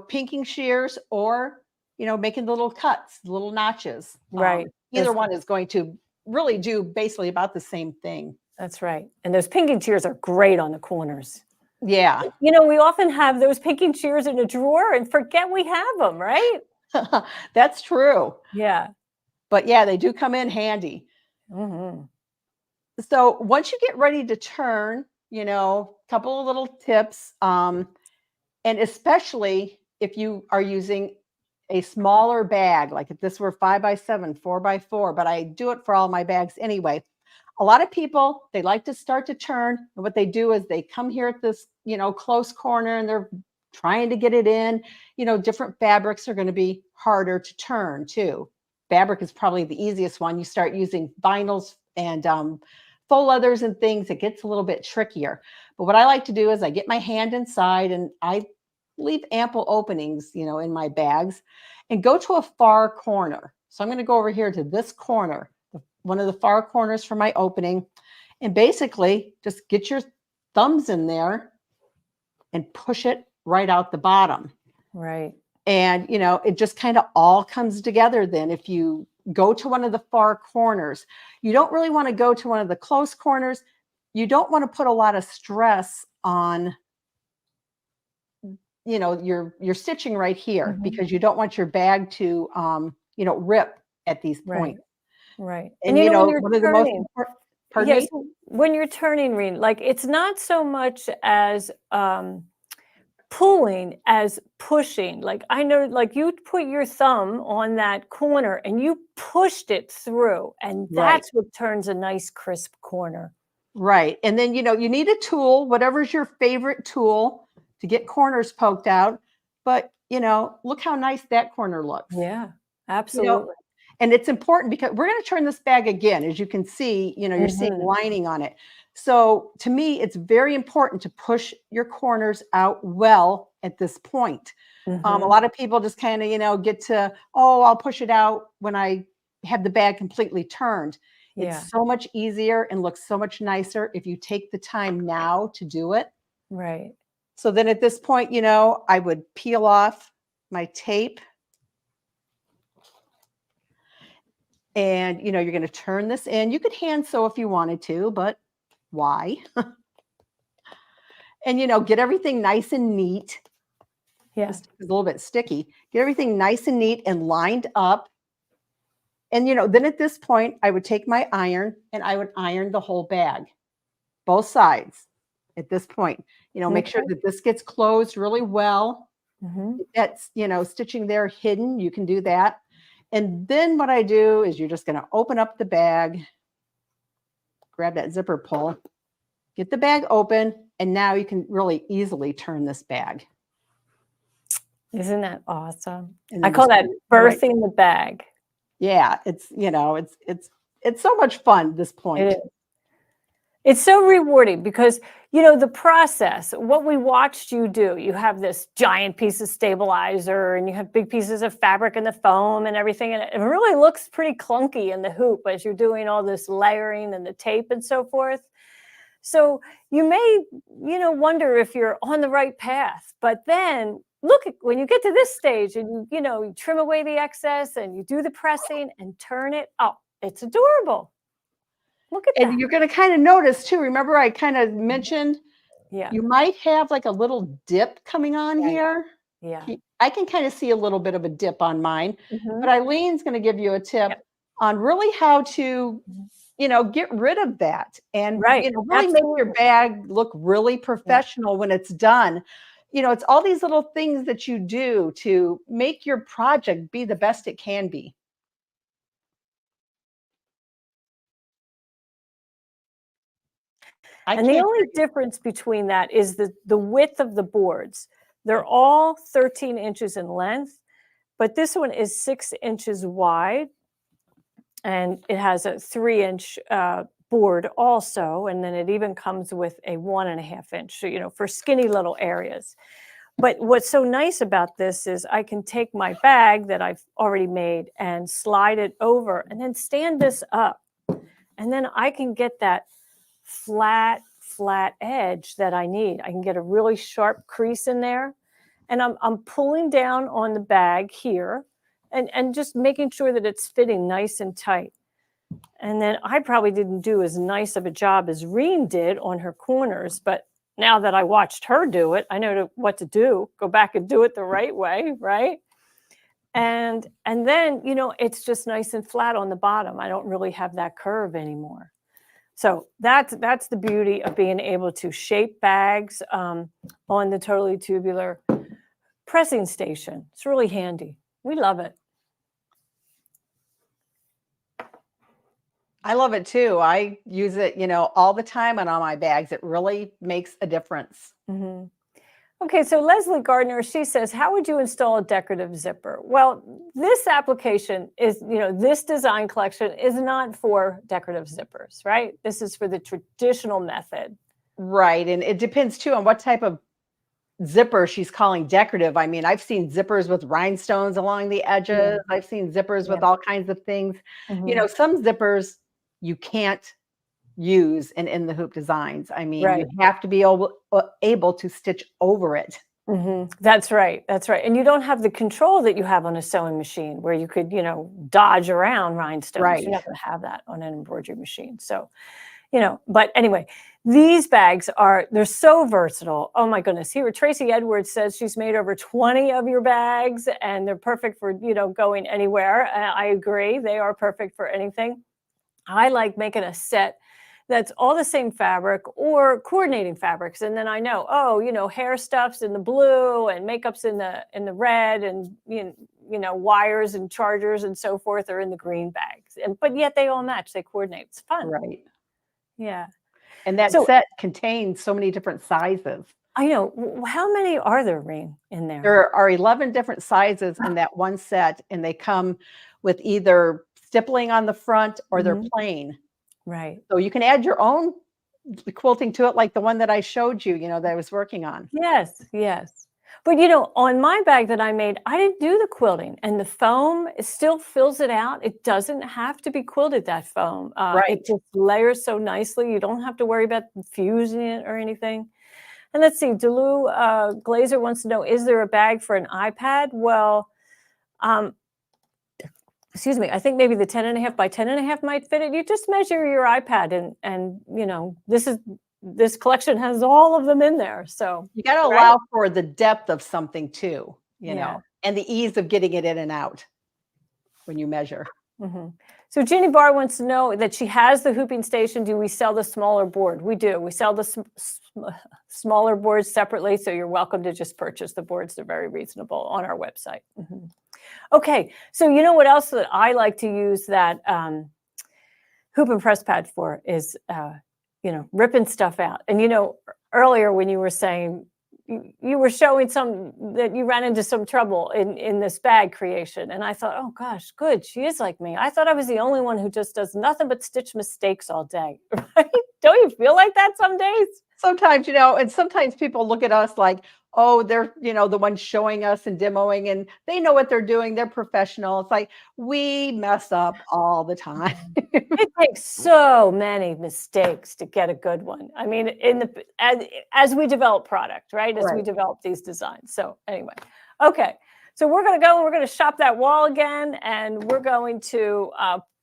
Speaker 2: Pinking shears, or making the little cuts, little notches.
Speaker 1: Right.
Speaker 2: Either one is going to really do basically about the same thing.
Speaker 1: That's right. And those pinking shears are great on the corners.
Speaker 2: Yeah.
Speaker 1: We often have those pinking shears in a drawer and forget we have them, right?
Speaker 2: That's true.
Speaker 1: Yeah.
Speaker 2: But yeah, they do come in handy. So once you get ready to turn, a couple of little tips, and especially if you are using a smaller bag, like if this were 5x7, 4x4, but I do it for all my bags anyway. A lot of people, they like to start to turn, and what they do is they come here at this, close corner, and they're trying to get it in. Different fabrics are going to be harder to turn too. Fabric is probably the easiest one. You start using vinyls and faux leathers and things, it gets a little bit trickier. But what I like to do is I get my hand inside, and I leave ample openings, in my bags, and go to a far corner. So I'm going to go over here to this corner, one of the far corners for my opening, and basically just get your thumbs in there and push it right out the bottom.
Speaker 1: Right.
Speaker 2: And, it just kind of all comes together then. If you go to one of the far corners, you don't really want to go to one of the close corners. You don't want to put a lot of stress on your stitching right here, because you don't want your bag to, rip at these points.
Speaker 1: Right.
Speaker 2: And, when you're one of the most important, pardon me?
Speaker 1: When you're turning, Reen, like, it's not so much as pulling as pushing. Like I know, like you put your thumb on that corner and you pushed it through, and
Speaker 2: Right.
Speaker 1: that's what turns a nice crisp corner.
Speaker 2: Right. And then, you need a tool, whatever's your favorite tool to get corners poked out. But, look how nice that corner looks.
Speaker 1: Yeah,
Speaker 2: You know,
Speaker 1: absolutely.
Speaker 2: and it's important because we're going to turn this bag again. As you can see, you're seeing
Speaker 1: Mhm,
Speaker 2: lining on it. So to me, it's very important to push your corners out well at this point. A
Speaker 1: mhm.
Speaker 2: lot of people just kind of, get to, oh, I'll push it out when I have the bag completely turned.
Speaker 1: Yeah,
Speaker 2: It's so much easier and looks so much nicer if you take the time now to do it.
Speaker 1: right.
Speaker 2: So then at this point, I would peel off my tape. And, you're going to turn this in. You could hand sew if you wanted to, but why? And, get everything nice and neat.
Speaker 1: Yeah.
Speaker 2: This is a little bit sticky. Get everything nice and neat and lined up. And, then at this point, I would take my iron and I would iron the whole bag, both sides at this point. Make sure
Speaker 1: Okay.
Speaker 2: that this gets closed really well.
Speaker 1: Mhm.
Speaker 2: That's, stitching there hidden. You can do that. And then what I do is you're just going to open up the bag, grab that zipper pull, get the bag open, and now you can really easily turn this bag.
Speaker 1: Isn't that awesome?
Speaker 2: And
Speaker 1: I
Speaker 2: then
Speaker 1: call
Speaker 2: just
Speaker 1: that
Speaker 2: right.
Speaker 1: birthing the bag.
Speaker 2: Yeah, it's so much fun at this
Speaker 1: It
Speaker 2: point.
Speaker 1: is. It's so rewarding because, the process, what we watched you do, you have this giant piece of stabilizer and you have big pieces of fabric and the foam and everything. And it really looks pretty clunky in the hoop as you're doing all this layering and the tape and so forth. So you may, wonder if you're on the right path. But then look at when you get to this stage and you trim away the excess and you do the pressing and turn it up. It's adorable. Look at
Speaker 2: And
Speaker 1: that.
Speaker 2: you're going to kind of notice too. Remember, I kind of mentioned
Speaker 1: Yeah.
Speaker 2: you might have like a little dip coming on
Speaker 1: Right.
Speaker 2: here.
Speaker 1: Yeah.
Speaker 2: I can kind of see a little bit of a dip on mine, but
Speaker 1: Mhm.
Speaker 2: Eileen's going to give you a tip
Speaker 1: Yep.
Speaker 2: on really how to,
Speaker 1: Mhm.
Speaker 2: get rid of that and,
Speaker 1: Right.
Speaker 2: really make your
Speaker 1: Absolutely.
Speaker 2: bag look really
Speaker 1: Yeah.
Speaker 2: professional when it's done. It's all these little things that you do to make your project be the best it can be. I
Speaker 1: And the
Speaker 2: can't
Speaker 1: only
Speaker 2: tell you.
Speaker 1: difference between that is the width of the boards. They're all 13 inches in length, but this one is 6 inches wide, and it has a 3-inch board also, and then it even comes with a 1.5 inch, so, for skinny little areas. But what's so nice about this is I can take my bag that I've already made and slide it over and then stand this up. And then I can get that flat edge that I need. I can get a really sharp crease in there. And I'm pulling down on the bag here and just making sure that it's fitting nice and tight. And then I probably didn't do as nice of a job as Reen did on her corners, but now that I watched her do it, I know what to do. Go back and do it the right way, right? And then, it's just nice and flat on the bottom. I don't really have that curve anymore. So that's the beauty of being able to shape bags on the totally tubular pressing station. It's really handy. We love it.
Speaker 2: I love it too. I use it, all the time and on my bags. It really makes a difference.
Speaker 1: Mhm. Okay, so Leslie Gardner, she says, how would you install a decorative zipper? Well, this application is, this design collection is not for decorative zippers, right? This is for the traditional method.
Speaker 2: Right. And it depends too on what type of zipper she's calling decorative. I mean, I've seen zippers with rhinestones along the
Speaker 1: Yeah,
Speaker 2: edges. I've seen zippers
Speaker 1: yeah.
Speaker 2: with all kinds of things.
Speaker 1: Mhm.
Speaker 2: Some zippers you can't use in the hoop designs. I mean, you
Speaker 1: Right.
Speaker 2: have to be able to stitch over it.
Speaker 1: That's right. That's right. And you don't have the control that you have on a sewing machine where you could, dodge around rhinestones. You're
Speaker 2: Right.
Speaker 1: not going to have that on an embroidery machine. So, but anyway, these bags they're so versatile. Oh my goodness. Here, Tracy Edwards says she's made over 20 of your bags and they're perfect for, going anywhere. I agree. They are perfect for anything. I like making a set that's all the same fabric or coordinating fabrics. And then I know, oh, hair stuff's in the blue and makeup's in the red, and wires and chargers and so forth are in the green bags. But yet they all match, they coordinate. It's fun.
Speaker 2: Right.
Speaker 1: Yeah.
Speaker 2: And that
Speaker 1: So
Speaker 2: set contains so many different sizes.
Speaker 1: I know. How many are there, Reen, in there?
Speaker 2: There are 11 different sizes in that one set, and they come with either stippling on the front or they're plain.
Speaker 1: Right.
Speaker 2: So you can add your own quilting to it, like the one that I showed you, that I was working on.
Speaker 1: Yes, yes. But on my bag that I made, I didn't do the quilting, and the foam, it still fills it out. It doesn't have to be quilted, that foam.
Speaker 2: Right.
Speaker 1: It just layers so nicely. You don't have to worry about fusing it or anything. And let's see, Delu Glazer wants to know, is there a bag for an iPad? Well, excuse me, I think maybe the 10.5 by 10.5 might fit it. You just measure your iPad, and this collection has all of them in there. So
Speaker 2: you got to allow for the depth of something too,
Speaker 1: Yeah.
Speaker 2: and the ease of getting it in and out when you measure.
Speaker 1: So Ginny Barr wants to know that she has the hooping station. Do we sell the smaller board? We do. We sell the smaller boards separately, so you're welcome to just purchase the boards. They're very reasonable on our website. Okay, so you know what else that I like to use that hoop and press pad for is, ripping stuff out. And earlier when you were saying, you were showing that you ran into some trouble in this bag creation. And I thought, oh gosh, good. She is like me. I thought I was the only one who just does nothing but stitch mistakes all day. Right? Don't you feel like that some days?
Speaker 2: Sometimes, and sometimes people look at us like, oh, they're, the ones showing us and demoing, and they know what they're doing. They're professional. It's like, we mess up all the time.
Speaker 1: It takes so many mistakes to get a good one. I mean, as we develop product, right? As we develop these designs. So anyway, okay. So we're going to go and we're going to shop that wall again, and we're going to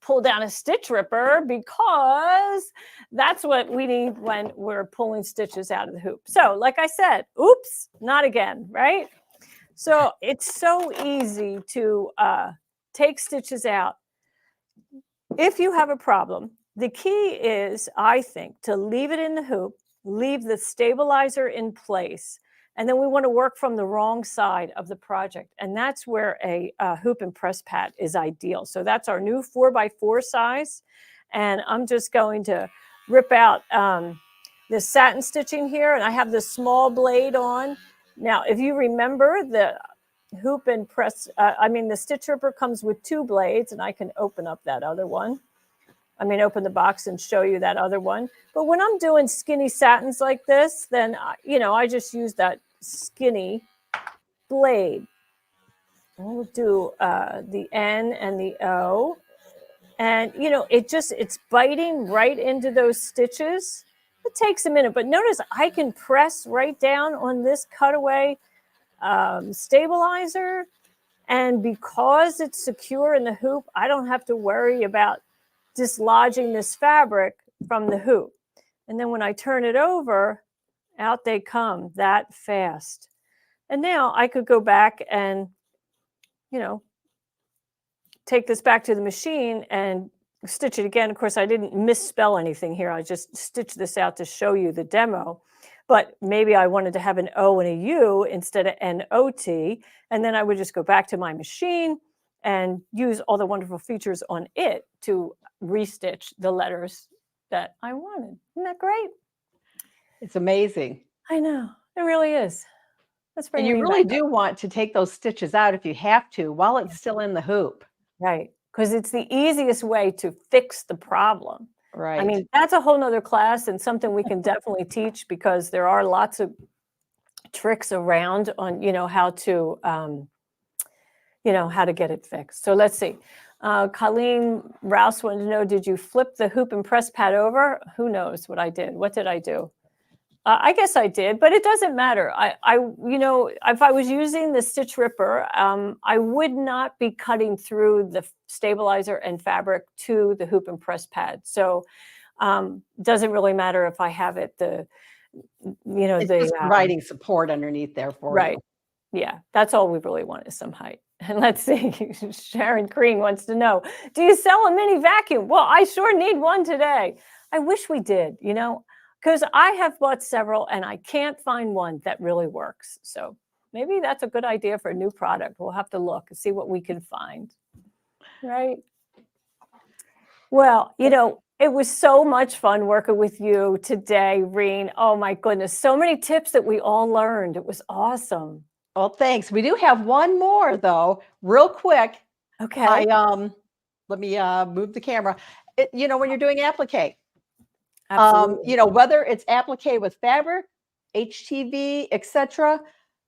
Speaker 1: pull down a stitch ripper, because that's what we need when we're pulling stitches out of the hoop. So like I said, oops, not again, right? So it's so easy to take stitches out. If you have a problem, the key is, I think, to leave it in the hoop, leave the stabilizer in place, and then we want to work from the wrong side of the project. And that's where a hoop and press pad is ideal. So that's our new 4x4 size. And I'm just going to rip out this satin stitching here. And I have this small blade on. Now, if you remember, the hoop and press, the stitch ripper comes with 2 blades, and I can open up that other one. Open the box and show you that other one. But when I'm doing skinny satins like this, then, I just use that skinny blade. We'll do the N and the O. And, it's biting right into those stitches. It takes a minute, but notice I can press right down on this cutaway stabilizer. And because it's secure in the hoop, I don't have to worry about dislodging this fabric from the hoop. And then when I turn it over, out they come that fast. And now I could go back and, take this back to the machine and stitch it again. Of course, I didn't misspell anything here. I just stitched this out to show you the demo. But maybe I wanted to have an O and a U instead of N-O-T. And then I would just go back to my machine and use all the wonderful features on it to restitch the letters that I wanted. Isn't that great?
Speaker 2: It's amazing.
Speaker 1: I know. It really is.
Speaker 2: And you really do want to take those stitches out if you have to while it's still in the hoop.
Speaker 1: Right. Because it's the easiest way to fix the problem.
Speaker 2: Right.
Speaker 1: That's a whole nother class and something we can definitely teach, because there are lots of tricks around on, how to get it fixed. So let's see. Colleen Rouse wanted to know, did you flip the hoop and press pad over? Who knows what I did? What did I do? I guess I did, but it doesn't matter. If I was using the stitch ripper, I would not be cutting through the stabilizer and fabric to the hoop and press pad. So doesn't really matter if I have it,
Speaker 2: it's just providing support underneath there for
Speaker 1: right.
Speaker 2: you.
Speaker 1: Yeah, that's all we really want is some height. And let's see, Sharon Green wants to know, do you sell a mini vacuum? Well, I sure need one today. I wish we did, you know, because I have bought several and I can't find one that really works. So maybe that's a good idea for a new product. We'll have to look and see what we can find. Right. Well, you know, it was so much fun working with you today, Reen. Oh my goodness, so many tips that we all learned. It was awesome.
Speaker 2: Well, thanks. We do have one more though, real quick.
Speaker 1: Okay.
Speaker 2: Let me move the camera. You know, when you're doing applique,
Speaker 1: Absolutely.
Speaker 2: you know, whether it's applique with fabric, HTV, etc.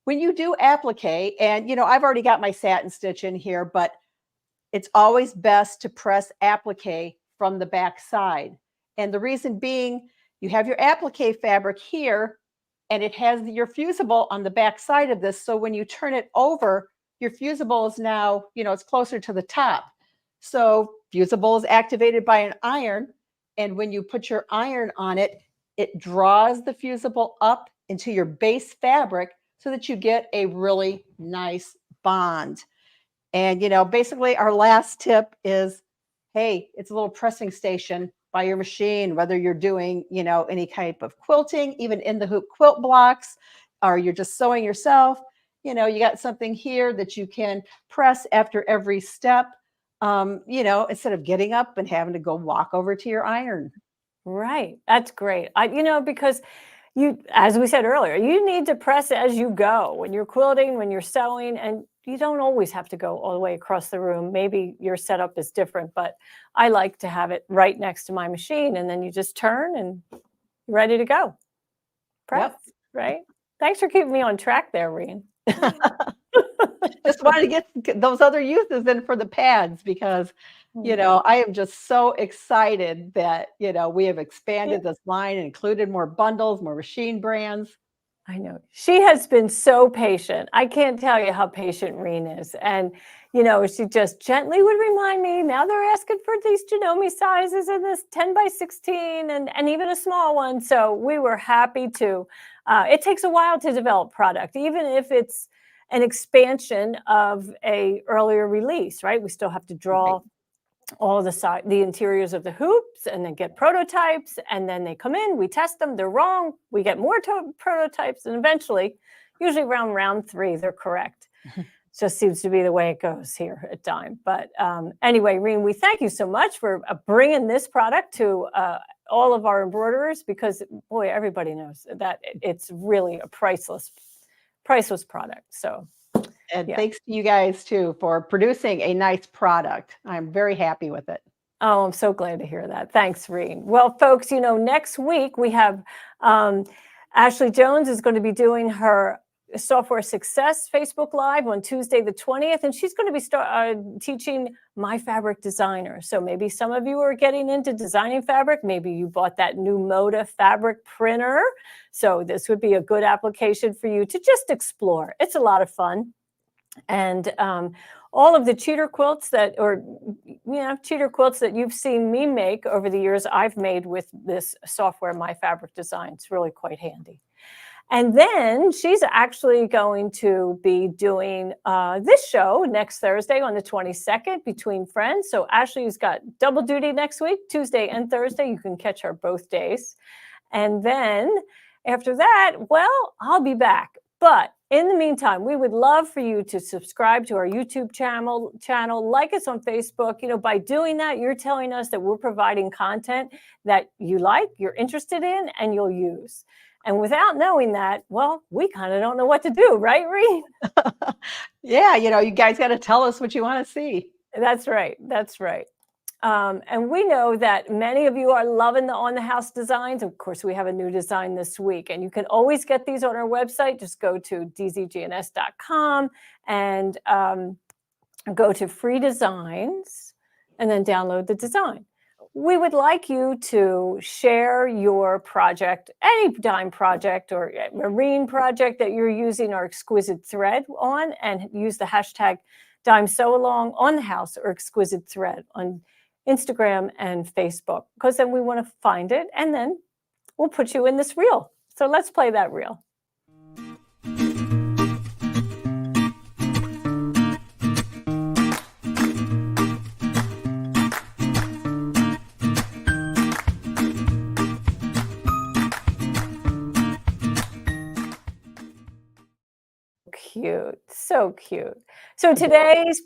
Speaker 2: When you do applique, and you know, I've already got my satin stitch in here, but it's always best to press applique from the back side. And the reason being, you have your applique fabric here, and it has your fusible on the back side of this. So when you turn it over, your fusible is now, you know, it's closer to the top. So fusible is activated by an iron. And when you put your iron on it, it draws the fusible up into your base fabric so that you get a really nice bond. And, you know, basically our last tip is, hey, it's a little pressing station by your machine, whether you're doing, you know, any type of quilting, even in the hoop quilt blocks, or you're just sewing yourself, you know, you got something here that you can press after every step, you know, instead of getting up and having to go walk over to your iron.
Speaker 1: Right. That's great. You know, because you, as we said earlier, you need to press as you go when you're quilting, when you're sewing, and you don't always have to go all the way across the room. Maybe your setup is different, but I like to have it right next to my machine, and then you just turn and you're ready to go. Press,
Speaker 2: Yep.
Speaker 1: right? Thanks for keeping me on track there, Reen.
Speaker 2: Just wanted to get those other uses in for the pads because, you know, I am just so excited that, you know, we have expanded this line and included more bundles, more machine brands.
Speaker 1: I know. She has been so patient. I can't tell you how patient Reen is. And, you know, she just gently would remind me, now they're asking for these Janome sizes and this 10 by 16 and even a small one. So we were happy to. It takes a while to develop product, even if it's an expansion of a earlier release, right? We still have to draw all the interiors of the hoops and then get prototypes, and then they come in, we test them, they're wrong, we get more prototypes, and eventually, usually around round 3, they're correct. Just seems to be the way it goes here at Dime. But anyway, Reen, we thank you so much for bringing this product to all of our embroiderers, because boy, everybody knows that it's really a priceless product. So.
Speaker 2: And thanks to you guys too for producing a nice product. I'm very happy with it.
Speaker 1: Oh, I'm so glad to hear that. Thanks, Reen. Well, folks, you know, next week we have Ashley Jones is going to be doing her Software Success Facebook Live on Tuesday the 20th, and she's going to be teaching My Fabric Designer. So maybe some of you are getting into designing fabric. Maybe you bought that new Moda fabric printer. So this would be a good application for you to just explore. It's a lot of fun. And all of the cheater quilts that you've seen me make over the years, I've made with this software, My Fabric Design. It's really quite handy. And then she's actually going to be doing this show next Thursday on the 22nd, Between Friends. So Ashley's got double duty next week, Tuesday and Thursday. You can catch her both days. And then after that, well, I'll be back. But in the meantime, we would love for you to subscribe to our YouTube channel, like us on Facebook. You know, by doing that, you're telling us that we're providing content that you like, you're interested in, and you'll use. And without knowing that, well, we kind of don't know what to do, right, Reen?
Speaker 2: Yeah, you know, you guys got to tell us what you want to see.
Speaker 1: That's right. That's right. And we know that many of you are loving the on-the-house designs. Of course, we have a new design this week, and you can always get these on our website. Just go to dzgns.com and go to free designs and then download the design. We would like you to share your project, any Dime project or marine project that you're using our exquisite thread on, and use the hashtag Dime Sew Along on the house or exquisite thread on Instagram and Facebook, because then we want to find it and then we'll put you in this reel. So let's play that reel. cute. So cute. So today's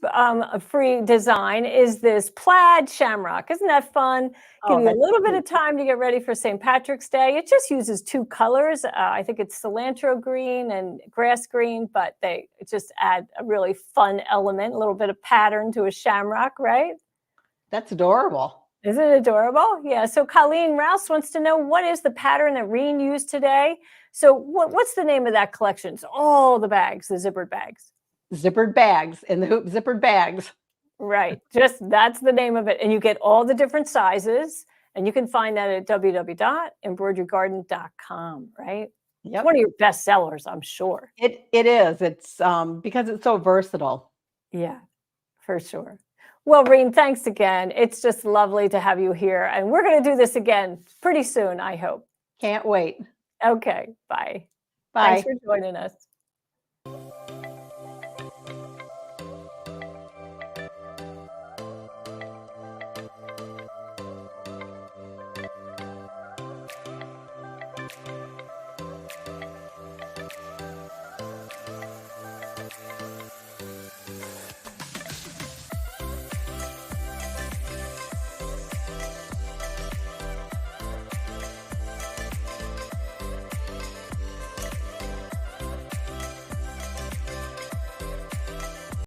Speaker 1: free design is this plaid shamrock. Isn't that fun? Give
Speaker 2: Oh,
Speaker 1: you a
Speaker 2: that's
Speaker 1: little bit
Speaker 2: cute.
Speaker 1: of time to get ready for St. Patrick's Day. It just uses two colors. I think it's cilantro green and grass green, but they just add a really fun element, a little bit of pattern to a shamrock, right?
Speaker 2: That's adorable.
Speaker 1: Isn't it adorable? Yeah. So Colleen Rouse wants to know, what is the pattern that Reen used today? So what's the name of that collection? It's all the bags, the zippered bags.
Speaker 2: Zippered bags, In the Hoop zippered bags.
Speaker 1: Right. Just that's the name of it. And you get all the different sizes, and you can find that at www.embroiderygarden.com, right? It's
Speaker 2: Yep.
Speaker 1: one of your best sellers, I'm sure.
Speaker 2: It is. It's because it's so versatile.
Speaker 1: Yeah, for sure. Well, Reen, thanks again. It's just lovely to have you here. And we're going to do this again pretty soon, I hope.
Speaker 2: Can't wait.
Speaker 1: Okay, bye.
Speaker 2: Bye.
Speaker 1: Thanks for joining us.